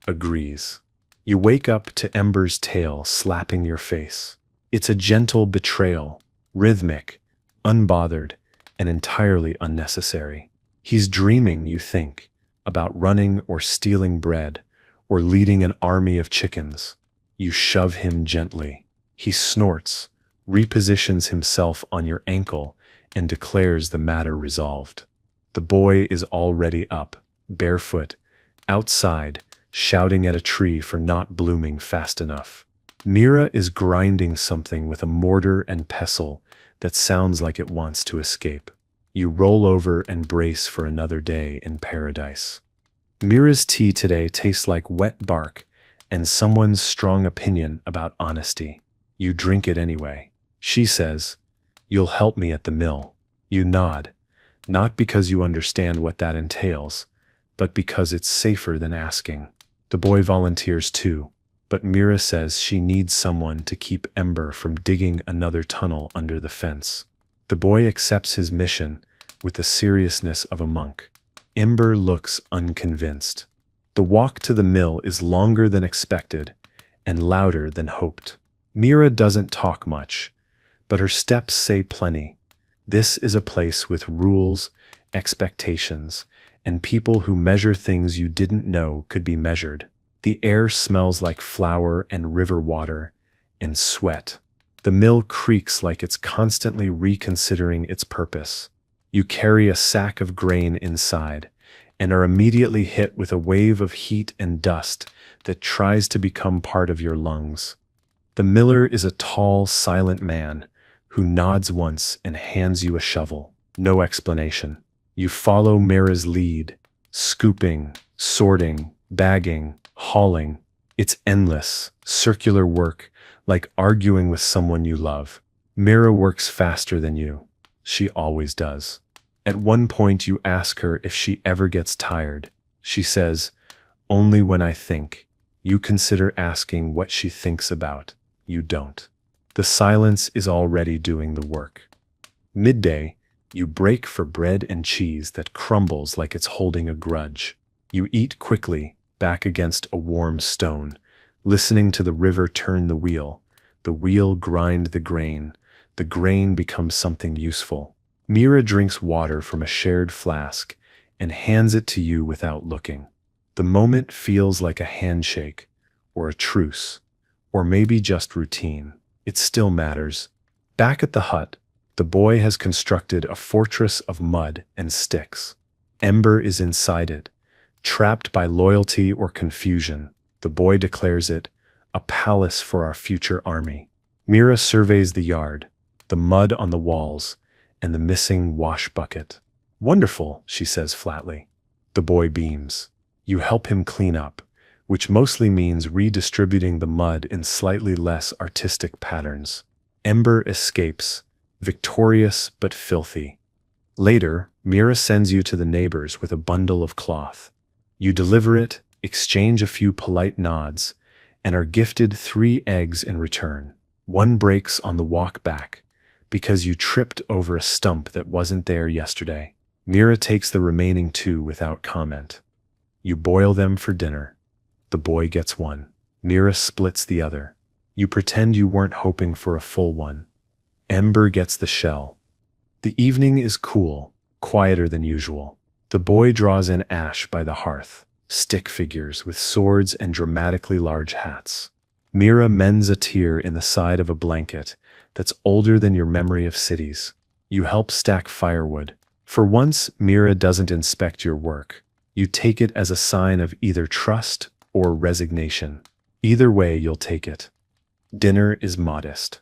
agrees. You wake up to Ember's tail slapping your face. It's a gentle betrayal, rhythmic, unbothered, and entirely unnecessary. He's dreaming, you think, about running or stealing bread, or leading an army of chickens. You shove him gently. He snorts, repositions himself on your ankle, and declares the matter resolved. The boy is already up, barefoot, outside, shouting at a tree for not blooming fast enough. Mira is grinding something with a mortar and pestle that sounds like it wants to escape. You roll over and brace for another day in paradise. Mira's tea today tastes like wet bark and someone's strong opinion about honesty. You drink it anyway. She says, "You'll help me at the mill." You nod, not because you understand what that entails, but because it's safer than asking. The boy volunteers too, but Mira says she needs someone to keep Ember from digging another tunnel under the fence. The boy accepts his mission with the seriousness of a monk. Ember looks unconvinced. The walk to the mill is longer than expected and louder than hoped. Mira doesn't talk much, but her steps say plenty. This is a place with rules, expectations, and people who measure things you didn't know could be measured. The air smells like flour and river water and sweat. The mill creaks like it's constantly reconsidering its purpose. You carry a sack of grain inside and are immediately hit with a wave of heat and dust that tries to become part of your lungs. The miller is a tall, silent man who nods once and hands you a shovel. No explanation. You follow Mira's lead, scooping, sorting, bagging, hauling. It's endless, circular work, like arguing with someone you love. Mira works faster than you. She always does. At one point you ask her if she ever gets tired. She says, "Only when I think." You consider asking what she thinks about. You don't. The silence is already doing the work. Midday, you break for bread and cheese that crumbles like it's holding a grudge. You eat quickly, back against a warm stone, listening to the river turn the wheel grind the grain becomes something useful. Mira drinks water from a shared flask and hands it to you without looking. The moment feels like a handshake, or a truce, or maybe just routine. It still matters. Back at the hut, the boy has constructed a fortress of mud and sticks. Ember is inside it, trapped by loyalty or confusion. The boy declares it a palace for our future army. Mira surveys the yard, the mud on the walls, and the missing wash bucket. "Wonderful," she says flatly. The boy beams. You help him clean up, which mostly means redistributing the mud in slightly less artistic patterns. Ember escapes, victorious but filthy. Later, Mira sends you to the neighbors with a bundle of cloth. You deliver it, exchange a few polite nods, and are gifted 3 eggs in return. One breaks on the walk back, because you tripped over a stump that wasn't there yesterday. Mira takes the remaining 2 without comment. You boil them for dinner. The boy gets one. Mira splits the other. You pretend you weren't hoping for a full one. Ember gets the shell. The evening is cool, quieter than usual. The boy draws in ash by the hearth, stick figures with swords and dramatically large hats. Mira mends a tear in the side of a blanket that's older than your memory of cities. You help stack firewood. For once, Mira doesn't inspect your work. You take it as a sign of either trust or resignation. Either way, you'll take it. Dinner is modest.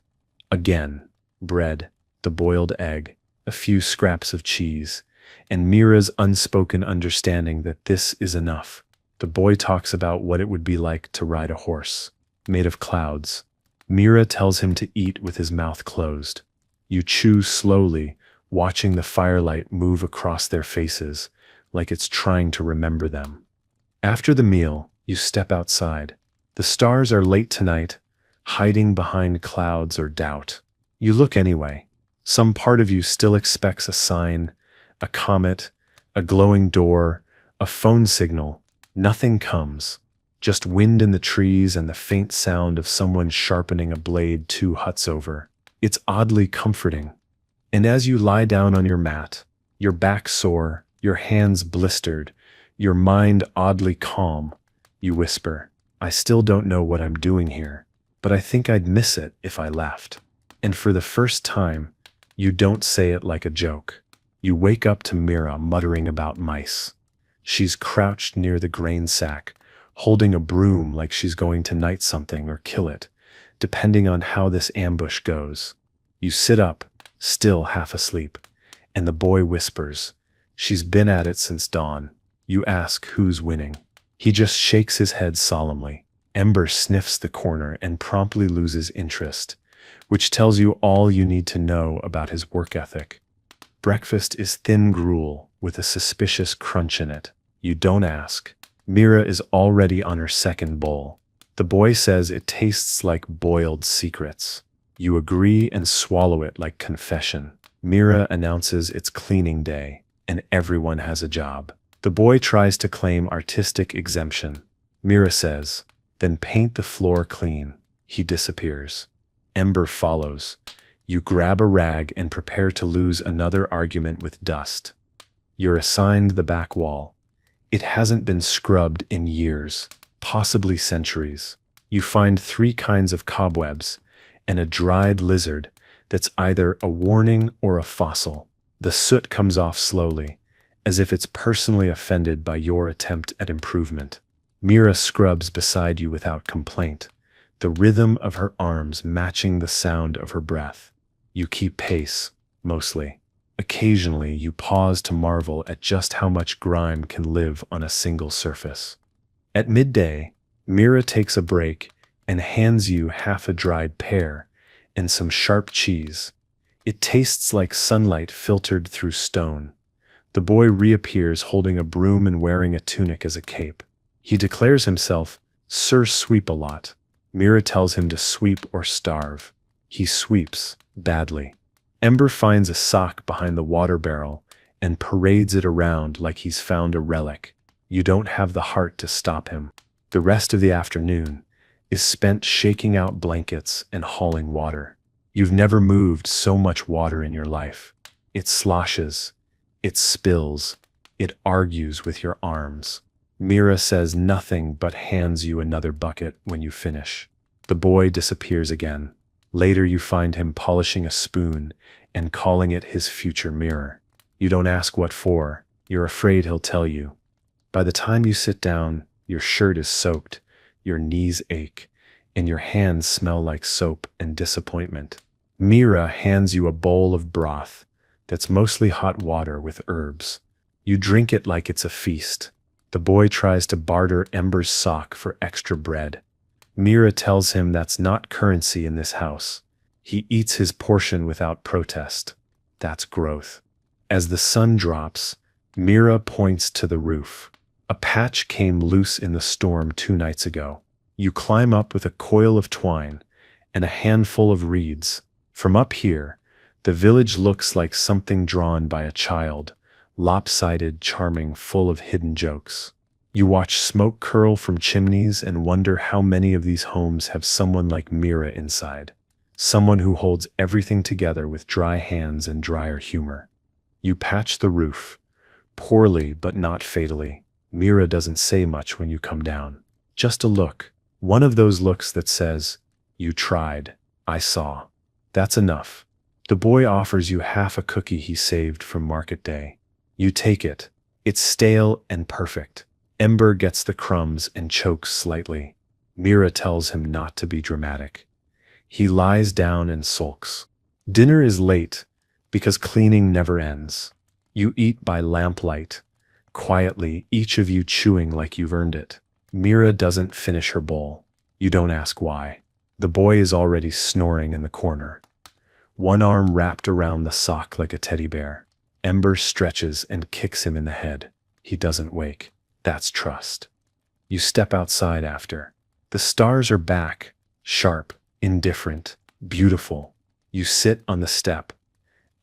Again, bread, the boiled egg, a few scraps of cheese, and Mira's unspoken understanding that this is enough. The boy talks about what it would be like to ride a horse, made of clouds. Mira tells him to eat with his mouth closed. You chew slowly, watching the firelight move across their faces, like it's trying to remember them. After the meal, you step outside. The stars are late tonight, hiding behind clouds or doubt. You look anyway. Some part of you still expects a sign, a comet, a glowing door, a phone signal. Nothing comes. Just wind in the trees and the faint sound of someone sharpening a blade 2 huts over. It's oddly comforting. And as you lie down on your mat, your back sore, your hands blistered, your mind oddly calm, you whisper, "I still don't know what I'm doing here, but I think I'd miss it if I left." And for the first time, you don't say it like a joke. You wake up to Mira muttering about mice. She's crouched near the grain sack, holding a broom like she's going to knight something or kill it, depending on how this ambush goes. You sit up, still half asleep, and the boy whispers, "She's been at it since dawn." You ask who's winning. He just shakes his head solemnly. Ember sniffs the corner and promptly loses interest, which tells you all you need to know about his work ethic. Breakfast is thin gruel with a suspicious crunch in it. You don't ask. Mira is already on her second bowl. The boy says it tastes like boiled secrets. You agree and swallow it like confession. Mira announces it's cleaning day, and everyone has a job. The boy tries to claim artistic exemption. Mira says, "Then paint the floor clean." He disappears. Ember follows. You grab a rag and prepare to lose another argument with dust. You're assigned the back wall. It hasn't been scrubbed in years, possibly centuries. You find 3 kinds of cobwebs and a dried lizard that's either a warning or a fossil. The soot comes off slowly, as if it's personally offended by your attempt at improvement. Mira scrubs beside you without complaint, the rhythm of her arms matching the sound of her breath. You keep pace, mostly. Occasionally, you pause to marvel at just how much grime can live on a single surface. At midday, Mira takes a break and hands you half a dried pear and some sharp cheese. It tastes like sunlight filtered through stone. The boy reappears holding a broom and wearing a tunic as a cape. He declares himself Sir Sweep-a-lot. Mira tells him to sweep or starve. He sweeps, badly. Ember finds a sock behind the water barrel and parades it around like he's found a relic. You don't have the heart to stop him. The rest of the afternoon is spent shaking out blankets and hauling water. You've never moved so much water in your life. It sloshes, it spills, it argues with your arms. Mira says nothing but hands you another bucket when you finish. The boy disappears again. Later you find him polishing a spoon and calling it his future mirror. You don't ask what for. You're afraid he'll tell you. By the time you sit down, your shirt is soaked, your knees ache, and your hands smell like soap and disappointment. Mira hands you a bowl of broth that's mostly hot water with herbs. You drink it like it's a feast. The boy tries to barter Ember's sock for extra bread. Mira tells him that's not currency in this house. He eats his portion without protest. That's growth. As the sun drops, Mira points to the roof. A patch came loose in the storm 2 nights ago. You climb up with a coil of twine and a handful of reeds. From up here, the village looks like something drawn by a child, lopsided, charming, full of hidden jokes. You watch smoke curl from chimneys and wonder how many of these homes have someone like Mira inside. Someone who holds everything together with dry hands and drier humor. You patch the roof. Poorly, but not fatally. Mira doesn't say much when you come down. Just a look. One of those looks that says, "You tried. I saw." That's enough. The boy offers you half a cookie he saved from market day. You take it. It's stale and perfect. Ember gets the crumbs and chokes slightly. Mira tells him not to be dramatic. He lies down and sulks. Dinner is late because cleaning never ends. You eat by lamplight, quietly, each of you chewing like you've earned it. Mira doesn't finish her bowl. You don't ask why. The boy is already snoring in the corner, one arm wrapped around the sock like a teddy bear. Ember stretches and kicks him in the head. He doesn't wake. That's trust. You step outside after. The stars are back, sharp, indifferent, beautiful. You sit on the step,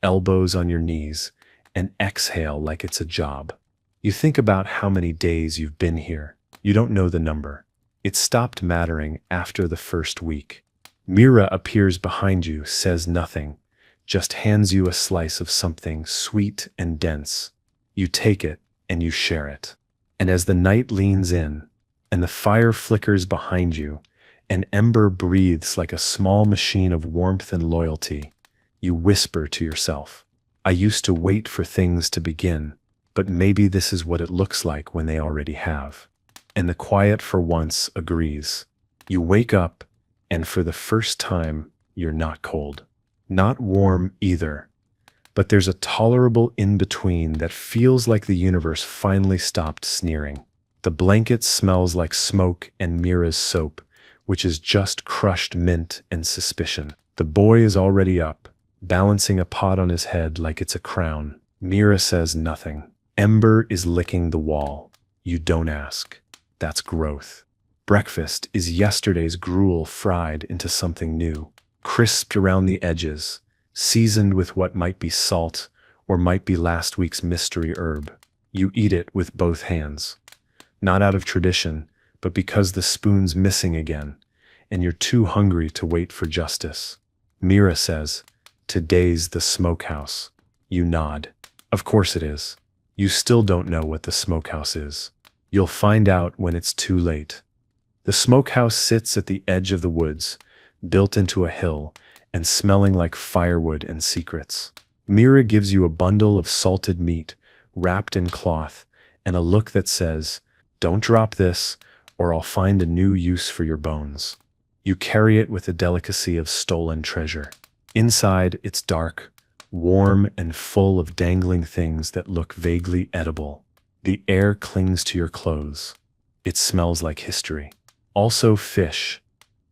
elbows on your knees, and exhale like it's a job. You think about how many days you've been here. You don't know the number. It stopped mattering after the first week. Mira appears behind you, says nothing, just hands you a slice of something sweet and dense. You take it and you share it. And as the night leans in, and the fire flickers behind you, and Ember breathes like a small machine of warmth and loyalty, you whisper to yourself, "I used to wait for things to begin, but maybe this is what it looks like when they already have." And the quiet for once agrees. You wake up, and for the first time, you're not cold. Not warm either. But there's a tolerable in-between that feels like the universe finally stopped sneering. The blanket smells like smoke and Mira's soap, which is just crushed mint and suspicion. The boy is already up, balancing a pot on his head like it's a crown. Mira says nothing. Ember is licking the wall. You don't ask. That's growth. Breakfast is yesterday's gruel fried into something new, crisped around the edges, seasoned with what might be salt or might be last week's mystery herb. You eat it with both hands. Not out of tradition, but because the spoon's missing again, and you're too hungry to wait for justice. Mira says, "Today's the smokehouse." You nod. Of course it is. You still don't know what the smokehouse is. You'll find out when it's too late. The smokehouse sits at the edge of the woods, built into a hill, and smelling like firewood and secrets. Mira gives you a bundle of salted meat, wrapped in cloth, and a look that says, "Don't drop this, or I'll find a new use for your bones." You carry it with the delicacy of stolen treasure. Inside, it's dark, warm, and full of dangling things that look vaguely edible. The air clings to your clothes. It smells like history. Also fish.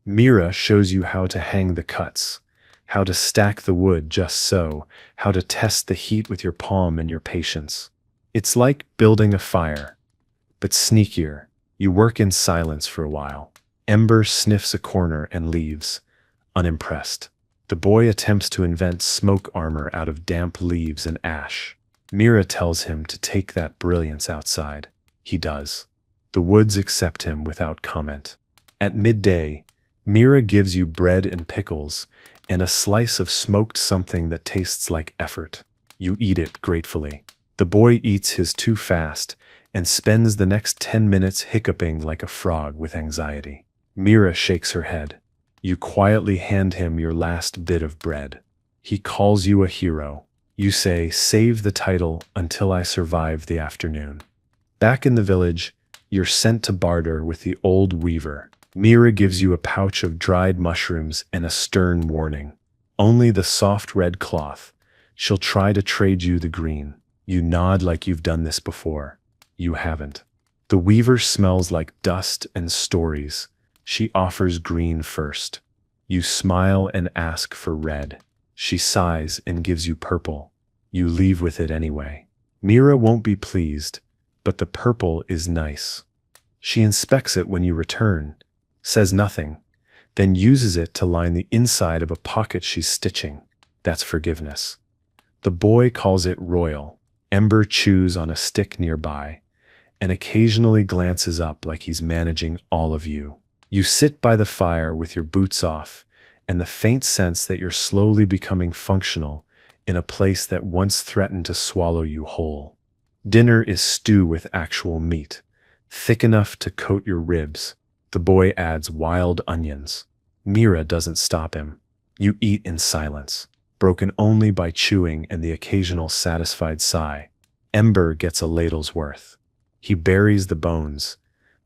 Mira shows you how to hang the cuts, how to stack the wood just so, how to test the heat with your palm and your patience. It's like building a fire, but sneakier. You work in silence for a while. Ember sniffs a corner and leaves, unimpressed. The boy attempts to invent smoke armor out of damp leaves and ash. Mira tells him to take that brilliance outside. He does. The woods accept him without comment. At midday, Mira gives you bread and pickles and a slice of smoked something that tastes like effort. You eat it gratefully. The boy eats his too fast and spends the next 10 minutes hiccuping like a frog with anxiety. Mira shakes her head. You quietly hand him your last bit of bread. He calls you a hero. You say, "Save the title until I survive the afternoon." Back in the village, you're sent to barter with the old weaver. Mira gives you a pouch of dried mushrooms and a stern warning. Only the soft red cloth. She'll try to trade you the green. You nod like you've done this before. You haven't. The weaver smells like dust and stories. She offers green first. You smile and ask for red. She sighs and gives you purple. You leave with it anyway. Mira won't be pleased, but the purple is nice. She inspects it when you return, says nothing, then uses it to line the inside of a pocket she's stitching. That's forgiveness. The boy calls it royal. Ember chews on a stick nearby, and occasionally glances up like he's managing all of you. You sit by the fire with your boots off, and the faint sense that you're slowly becoming functional in a place that once threatened to swallow you whole. Dinner is stew with actual meat, thick enough to coat your ribs, The boy adds wild onions. Mira doesn't stop him. You eat in silence, broken only by chewing and the occasional satisfied sigh. Ember gets a ladle's worth. He buries the bones,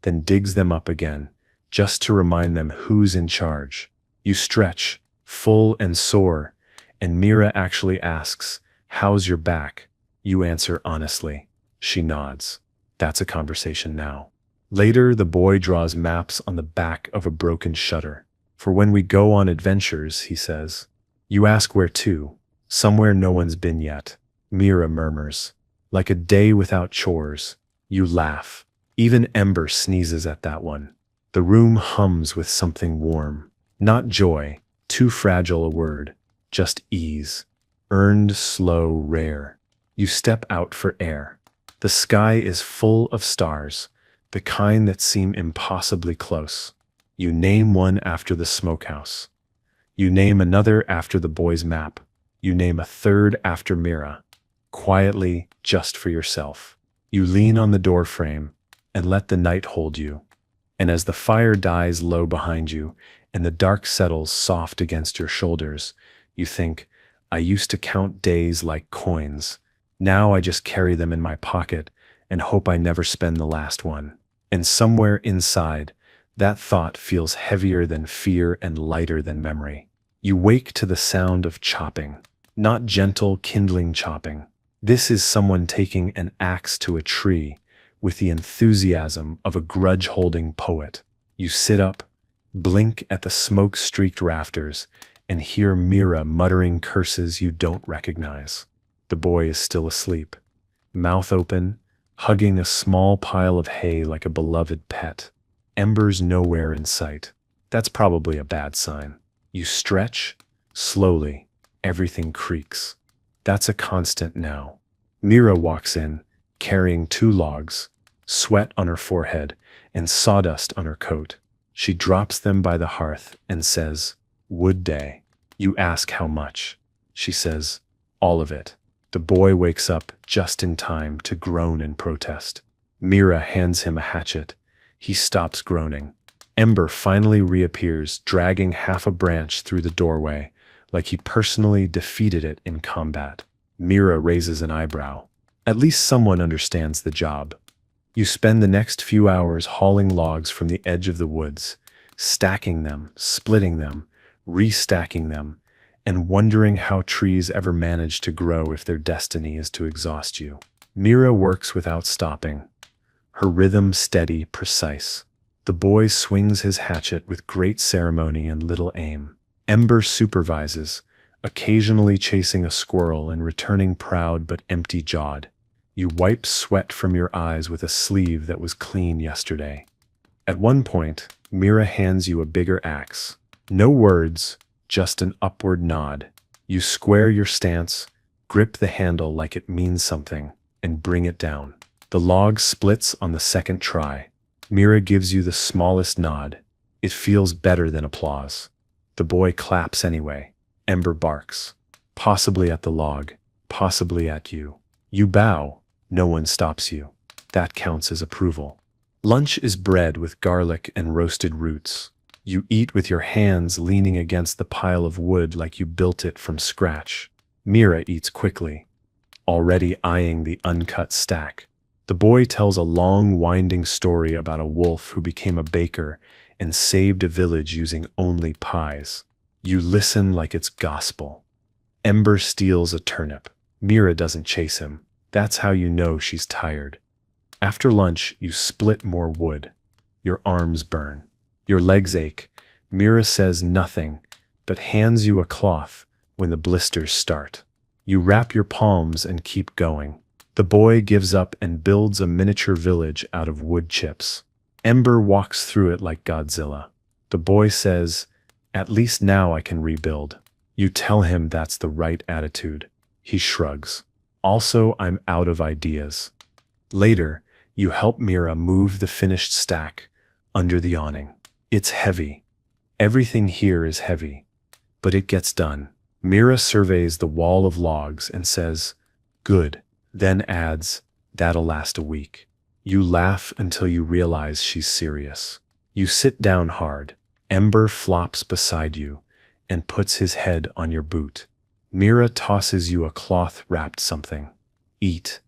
then digs them up again, just to remind them who's in charge. You stretch, full and sore, and Mira actually asks, "How's your back?" You answer honestly. She nods. That's a conversation now. Later, the boy draws maps on the back of a broken shutter. "For when we go on adventures," he says. You ask where to. "Somewhere no one's been yet." Mira murmurs. "Like a day without chores." You laugh. Even Ember sneezes at that one. The room hums with something warm. Not joy, too fragile a word, just ease. Earned, slow, rare. You step out for air. The sky is full of stars, the kind that seem impossibly close. You name one after the smokehouse. You name another after the boy's map. You name a third after Mira. Quietly, just for yourself. You lean on the door frame and let the night hold you. And as the fire dies low behind you and the dark settles soft against your shoulders, you think, "I used to count days like coins. Now I just carry them in my pocket and hope I never spend the last one." And somewhere inside, that thought feels heavier than fear and lighter than memory. You wake to the sound of chopping, not gentle, kindling chopping. This is someone taking an axe to a tree with the enthusiasm of a grudge-holding poet. You sit up, blink at the smoke-streaked rafters, and hear Mira muttering curses you don't recognize. The boy is still asleep, mouth open, hugging a small pile of hay like a beloved pet. Embers nowhere in sight. That's probably a bad sign. You stretch, slowly, everything creaks. That's a constant now. Mira walks in, carrying 2 logs, sweat on her forehead, and sawdust on her coat. She drops them by the hearth and says, "Wood day." You ask how much. She says, "All of it." The boy wakes up just in time to groan in protest. Mira hands him a hatchet. He stops groaning. Ember finally reappears, dragging half a branch through the doorway, like he personally defeated it in combat. Mira raises an eyebrow. At least someone understands the job. You spend the next few hours hauling logs from the edge of the woods, stacking them, splitting them, restacking them, and wondering how trees ever manage to grow if their destiny is to exhaust you. Mira works without stopping, her rhythm steady, precise. The boy swings his hatchet with great ceremony and little aim. Ember supervises, occasionally chasing a squirrel and returning proud but empty-jawed. You wipe sweat from your eyes with a sleeve that was clean yesterday. At one point, Mira hands you a bigger axe. No words, just an upward nod. You square your stance, grip the handle like it means something, and bring it down. The log splits on the second try. Mira gives you the smallest nod. It feels better than applause. The boy claps anyway. Ember barks. Possibly at the log, possibly at you. You bow. No one stops you. That counts as approval. Lunch is bread with garlic and roasted roots. You eat with your hands leaning against the pile of wood like you built it from scratch. Mira eats quickly, already eyeing the uncut stack. The boy tells a long, winding story about a wolf who became a baker and saved a village using only pies. You listen like it's gospel. Ember steals a turnip. Mira doesn't chase him. That's how you know she's tired. After lunch, you split more wood. Your arms burn. Your legs ache. Mira says nothing, but hands you a cloth when the blisters start. You wrap your palms and keep going. The boy gives up and builds a miniature village out of wood chips. Ember walks through it like Godzilla. The boy says, "At least now I can rebuild." You tell him that's the right attitude. He shrugs. "Also, I'm out of ideas." Later, you help Mira move the finished stack under the awning. It's heavy. Everything here is heavy, but it gets done. Mira surveys the wall of logs and says, "Good," then adds, "That'll last a week." You laugh until you realize she's serious. You sit down hard. Ember flops beside you and puts his head on your boot. Mira tosses you a cloth-wrapped something. Eat.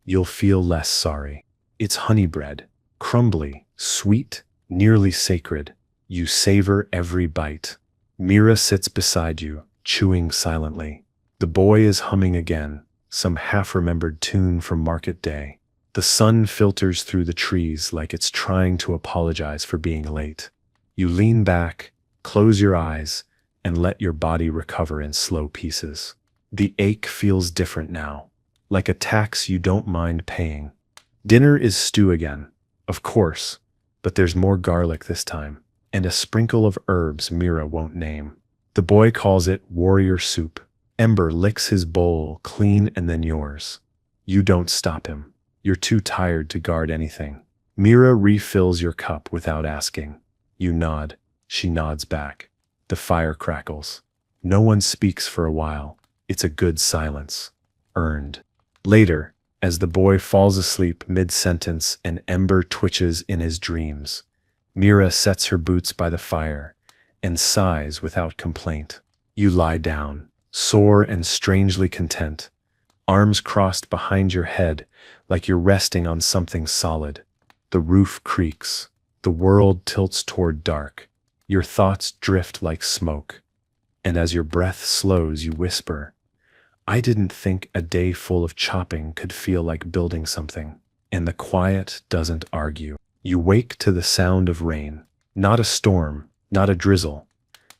You'll feel less sorry. It's honey bread. Crumbly, sweet, nearly sacred. You savor every bite. Mira sits beside you, chewing silently. The boy is humming again, some half-remembered tune from market day. The sun filters through the trees like it's trying to apologize for being late. You lean back, close your eyes, and let your body recover in slow pieces. The ache feels different now, like a tax you don't mind paying. Dinner is stew again, of course, but there's more garlic this time, and a sprinkle of herbs Mira won't name. The boy calls it warrior soup. Ember licks his bowl clean and then yours. You don't stop him. You're too tired to guard anything. Mira refills your cup without asking. You nod. She nods back. The fire crackles. No one speaks for a while. It's a good silence. Earned. Later, as the boy falls asleep mid-sentence and Ember twitches in his dreams, Mira sets her boots by the fire and sighs without complaint. You lie down, sore and strangely content, arms crossed behind your head like you're resting on something solid. The roof creaks. The world tilts toward dark. Your thoughts drift like smoke. And as your breath slows, you whisper, I didn't think a day full of chopping could feel like building something. And the quiet doesn't argue. You wake to the sound of rain. Not a storm, not a drizzle,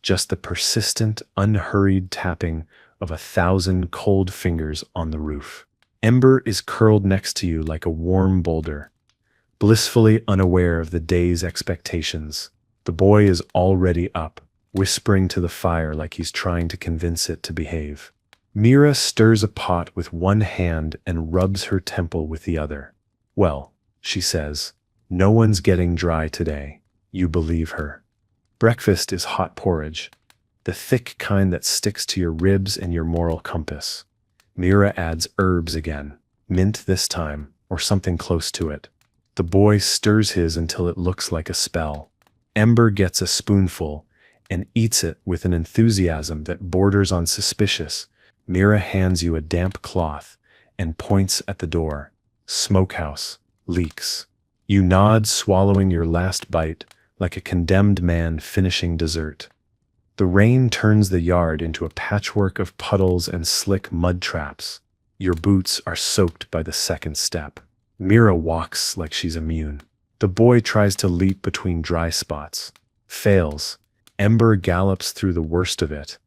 just the persistent, unhurried tapping of 1,000 cold fingers on the roof. Ember is curled next to you like a warm boulder, blissfully unaware of the day's expectations. The boy is already up, whispering to the fire like he's trying to convince it to behave. Mira stirs a pot with one hand and rubs her temple with the other. Well, she says, no one's getting dry today. You believe her. Breakfast is hot porridge, the thick kind that sticks to your ribs and your moral compass. Mira adds herbs again, mint this time, or something close to it. The boy stirs his until it looks like a spell. Ember gets a spoonful and eats it with an enthusiasm that borders on suspicious. Mira hands you a damp cloth and points at the door. Smokehouse. Leaks. You nod, swallowing your last bite like a condemned man finishing dessert. The rain turns the yard into a patchwork of puddles and slick mud traps. Your boots are soaked by the second step. Mira walks like she's immune. The boy tries to leap between dry spots. Fails. Ember gallops through the worst of it,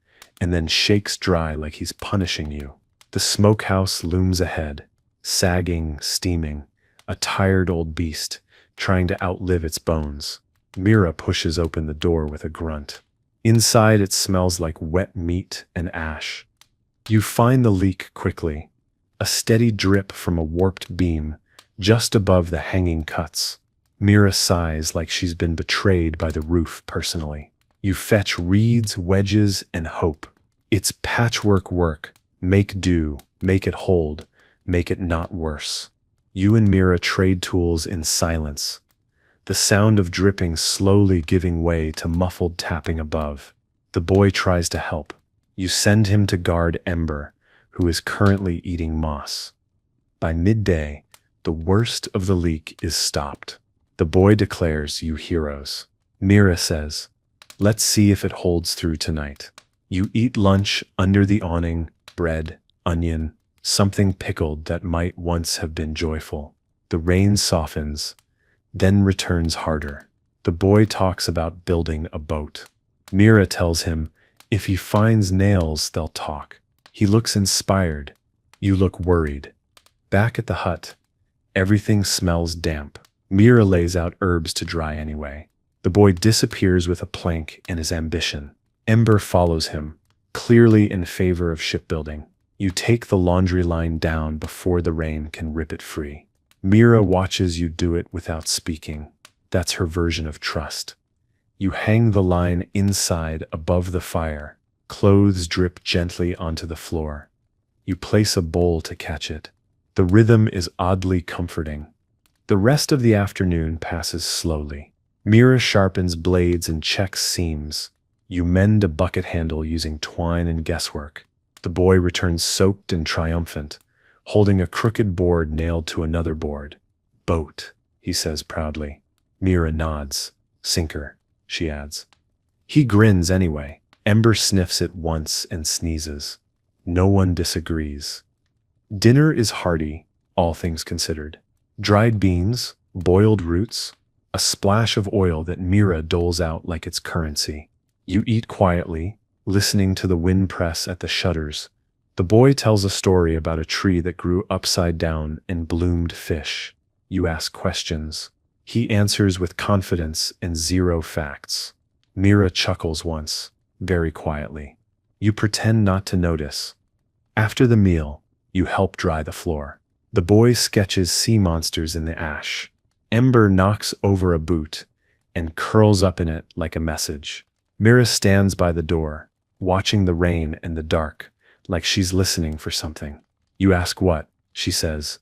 and then shakes dry like he's punishing you. The smokehouse looms ahead, sagging, steaming, a tired old beast, trying to outlive its bones. Mira pushes open the door with a grunt. Inside it smells like wet meat and ash. You find the leak quickly, a steady drip from a warped beam just above the hanging cuts. Mira sighs like she's been betrayed by the roof personally. You fetch reeds, wedges, and hope. It's patchwork work. Make do, make it hold, make it not worse. You and Mira trade tools in silence, the sound of dripping slowly giving way to muffled tapping above. The boy tries to help. You send him to guard Ember, who is currently eating moss. By midday, the worst of the leak is stopped. The boy declares you heroes. Mira says, let's see if it holds through tonight. You eat lunch under the awning, bread, onion, something pickled that might once have been joyful. The rain softens, then returns harder. The boy talks about building a boat. Mira tells him, if he finds nails, they'll talk. He looks inspired. You look worried. Back at the hut, everything smells damp. Mira lays out herbs to dry anyway. The boy disappears with a plank and his ambition. Ember follows him, clearly in favor of shipbuilding. You take the laundry line down before the rain can rip it free. Mira watches you do it without speaking. That's her version of trust. You hang the line inside above the fire. Clothes drip gently onto the floor. You place a bowl to catch it. The rhythm is oddly comforting. The rest of the afternoon passes slowly. Mira sharpens blades and checks seams. You mend a bucket handle using twine and guesswork. The boy returns soaked and triumphant, holding a crooked board nailed to another board. Boat, he says proudly. Mira nods. Sinker, she adds. He grins anyway. Ember sniffs it once and sneezes. No one disagrees. Dinner is hearty, all things considered. Dried beans, boiled roots, a splash of oil that Mira doles out like it's currency. You eat quietly, listening to the wind press at the shutters. The boy tells a story about a tree that grew upside down and bloomed fish. You ask questions. He answers with confidence and zero facts. Mira chuckles once, very quietly. You pretend not to notice. After the meal, you help dry the floor. The boy sketches sea monsters in the ash. Ember knocks over a boot and curls up in it like a message. Mira stands by the door, watching the rain and the dark, like she's listening for something. You ask what, she says.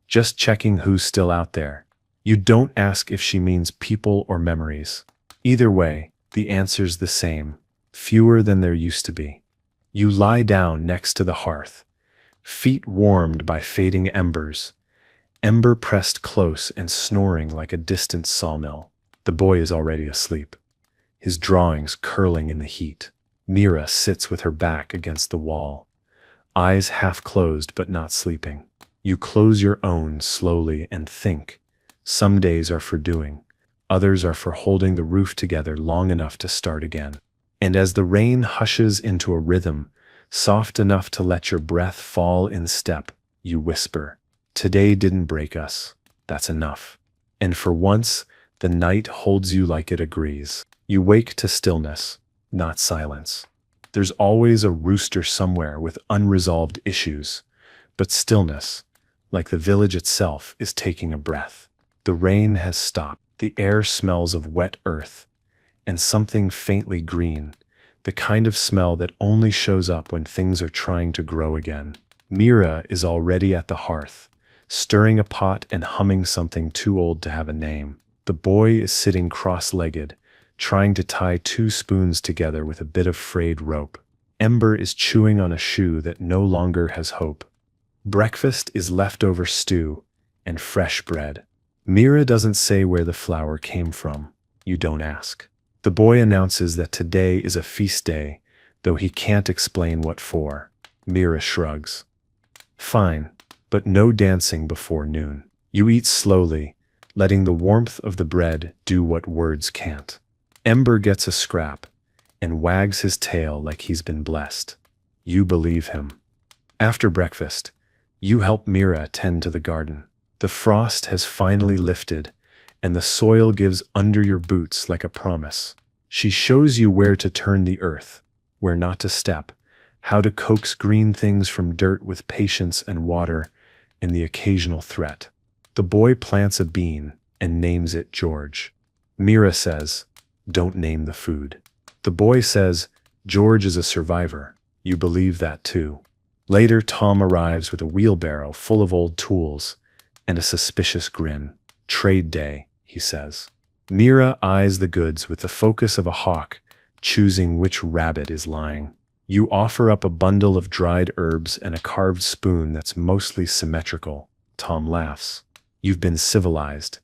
Just checking who's still out there. You don't ask if she means people or memories. Either way, the answer's the same, fewer than there used to be. You lie down next to the hearth, feet warmed by fading embers, Ember pressed close and snoring like a distant sawmill. The boy is already asleep, his drawings curling in the heat. Mira sits with her back against the wall, eyes half closed but not sleeping. You close your own slowly and think. Some days are for doing, others are for holding the roof together long enough to start again. And as the rain hushes into a rhythm, soft enough to let your breath fall in step, you whisper, "Today didn't break us. That's enough." And for once, the night holds you like it agrees. You wake to stillness, not silence. There's always a rooster somewhere with unresolved issues, but stillness, like the village itself, is taking a breath. The rain has stopped. The air smells of wet earth and something faintly green, the kind of smell that only shows up when things are trying to grow again. Mira is already at the hearth, stirring a pot and humming something too old to have a name. The boy is sitting cross-legged, trying to tie two spoons together with a bit of frayed rope. Ember is chewing on a shoe that no longer has hope. Breakfast is leftover stew and fresh bread. Mira doesn't say where the flour came from. You don't ask. The boy announces that today is a feast day, though he can't explain what for. Mira shrugs. Fine, but no dancing before noon. You eat slowly, letting the warmth of the bread do what words can't. Ember gets a scrap and wags his tail like he's been blessed. You believe him. After breakfast, you help Mira tend to the garden. The frost has finally lifted, and the soil gives under your boots like a promise. She shows you where to turn the earth, where not to step, how to coax green things from dirt with patience and water and the occasional threat. The boy plants a bean and names it George. Mira says, "Don't name the food." The boy says, "George is a survivor." You believe that too. Later, Tom arrives with a wheelbarrow full of old tools and a suspicious grin. "Trade day," he says. Mira eyes the goods with the focus of a hawk, choosing which rabbit is lying. You offer up a bundle of dried herbs and a carved spoon that's mostly symmetrical. Tom laughs. "You've been civilized."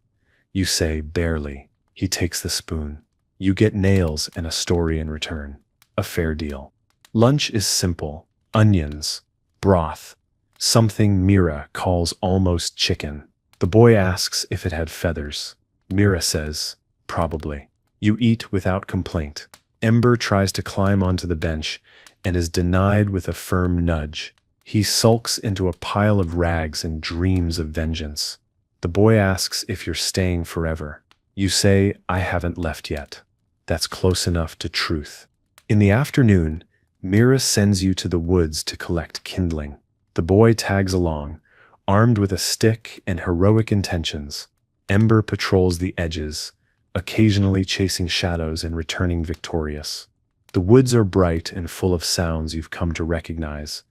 You say, "Barely." He takes the spoon. You get nails and a story in return. A fair deal. Lunch is simple. Onions, broth, something Mira calls almost chicken. The boy asks if it had feathers. Mira says, "Probably." You eat without complaint. Ember tries to climb onto the bench and is denied with a firm nudge. He sulks into a pile of rags and dreams of vengeance. The boy asks if you're staying forever. You say, "I haven't left yet." That's close enough to truth. In the afternoon, Mira sends you to the woods to collect kindling. The boy tags along, armed with a stick and heroic intentions. Ember patrols the edges, occasionally chasing shadows and returning victorious. The woods are bright and full of sounds you've come to recognize.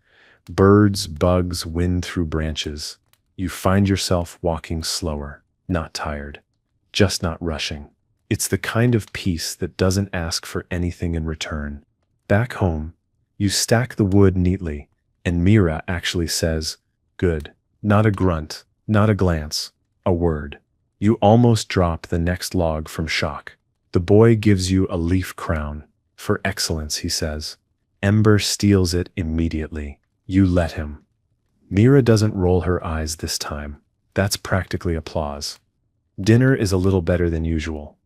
Birds, bugs, wind through branches. You find yourself walking slower, not tired, just not rushing. It's the kind of peace that doesn't ask for anything in return. Back home, you stack the wood neatly, and Mira actually says, "Good." Not a grunt, not a glance, a word. You almost drop the next log from shock. The boy gives you a leaf crown. "For excellence," he says. Ember steals it immediately. You let him. Mira doesn't roll her eyes this time. That's practically applause. Dinner is a little better than usual.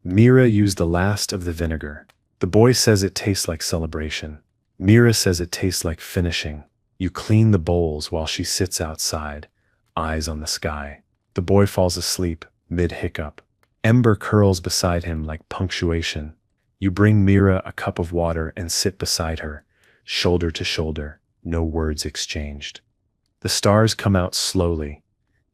Mira used the last of the vinegar. The boy says it tastes like celebration. Mira says it tastes like finishing. You clean the bowls while she sits outside, eyes on the sky. The boy falls asleep, mid-hiccup. Ember curls beside him like punctuation. You bring Mira a cup of water and sit beside her, shoulder to shoulder, no words exchanged. The stars come out slowly,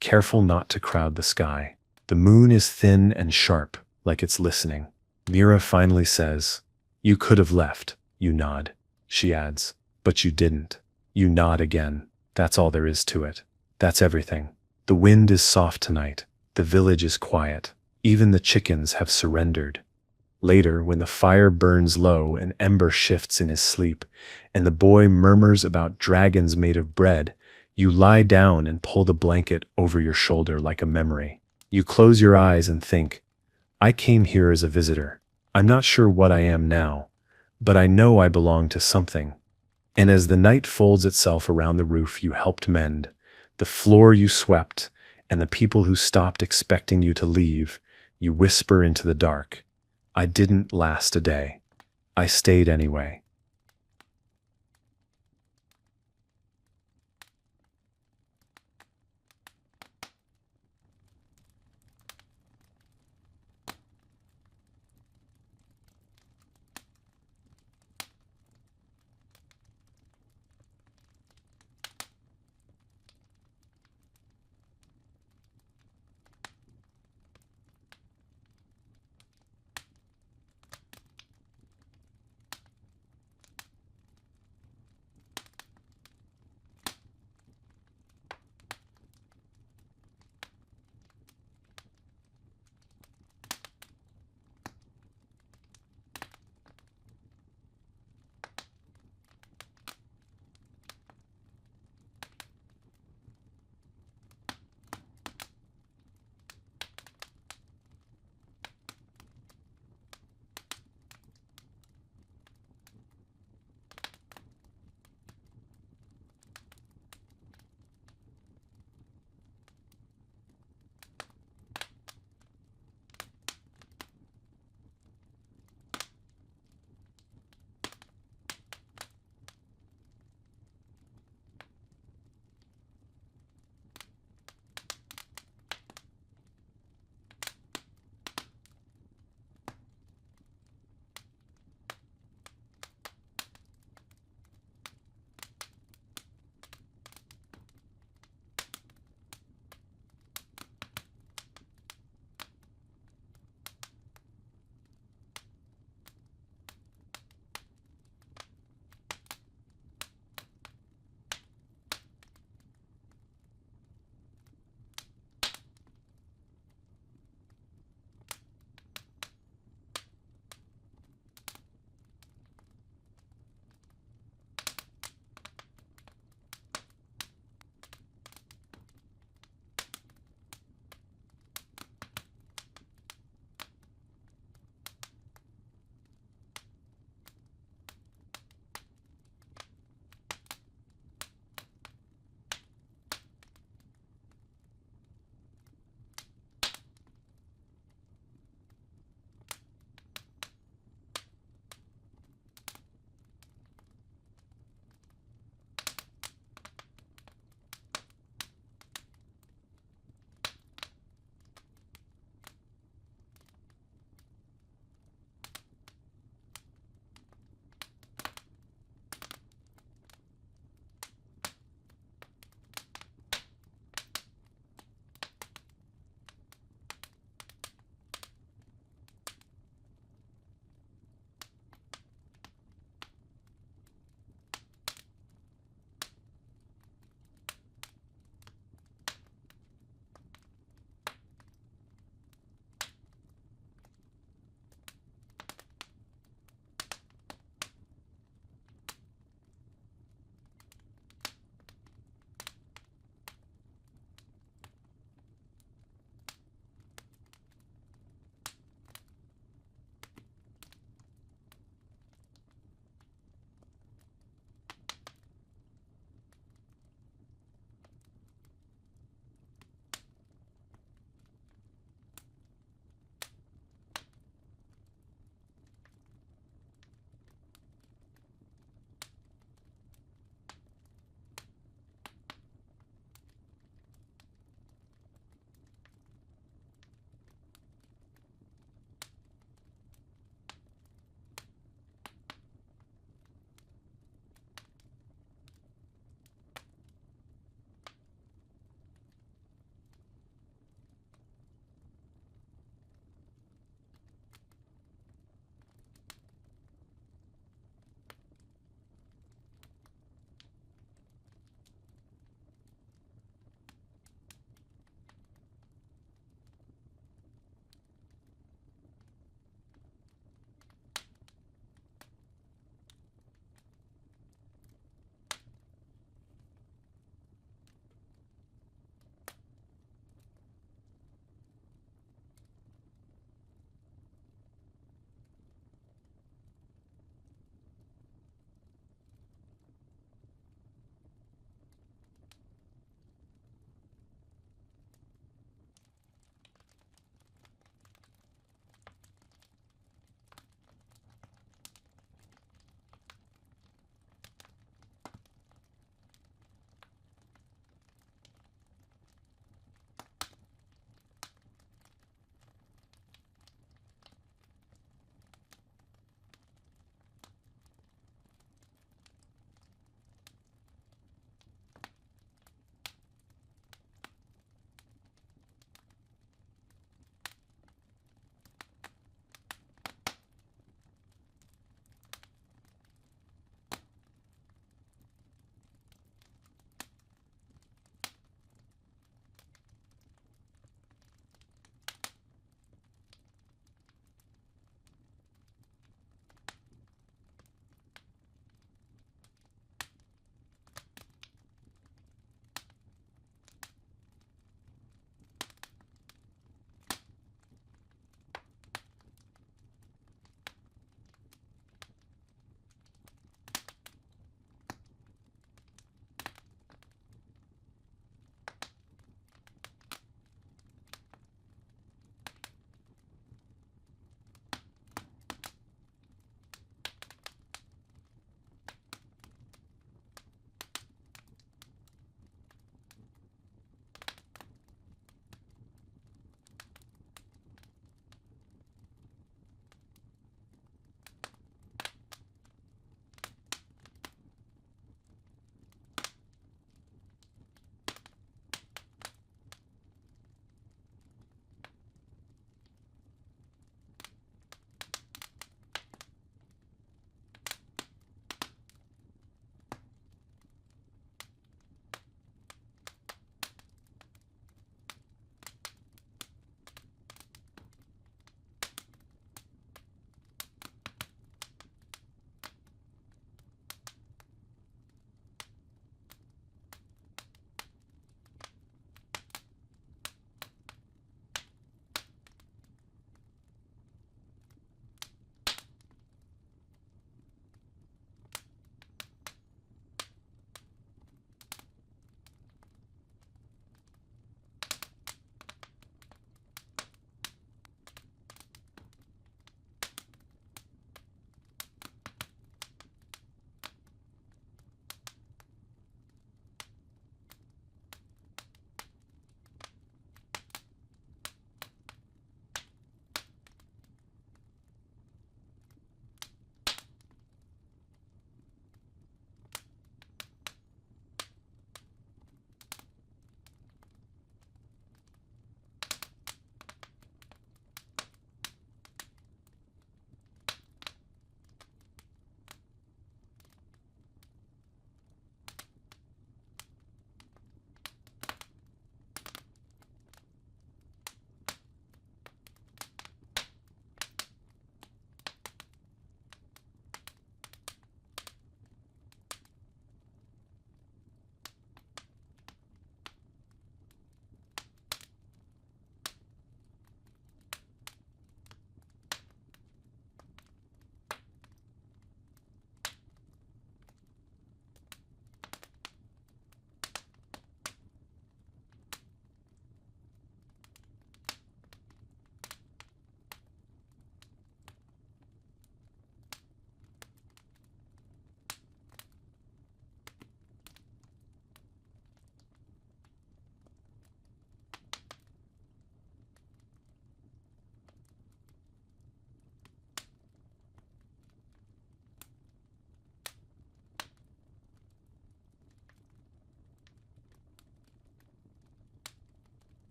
careful not to crowd the sky. The moon is thin and sharp, like it's listening. Mira finally says, "You could have left." You nod. She adds, "But you didn't." You nod again. That's all there is to it. That's everything. The wind is soft tonight. The village is quiet. Even the chickens have surrendered. Later, when the fire burns low and Ember shifts in his sleep, and the boy murmurs about dragons made of bread, you lie down and pull the blanket over your shoulder like a memory. You close your eyes and think, "I came here as a visitor. I'm not sure what I am now, but I know I belong to something." And as the night folds itself around the roof you helped mend, the floor you swept, and the people who stopped expecting you to leave, you whisper into the dark, "I didn't last a day. I stayed anyway."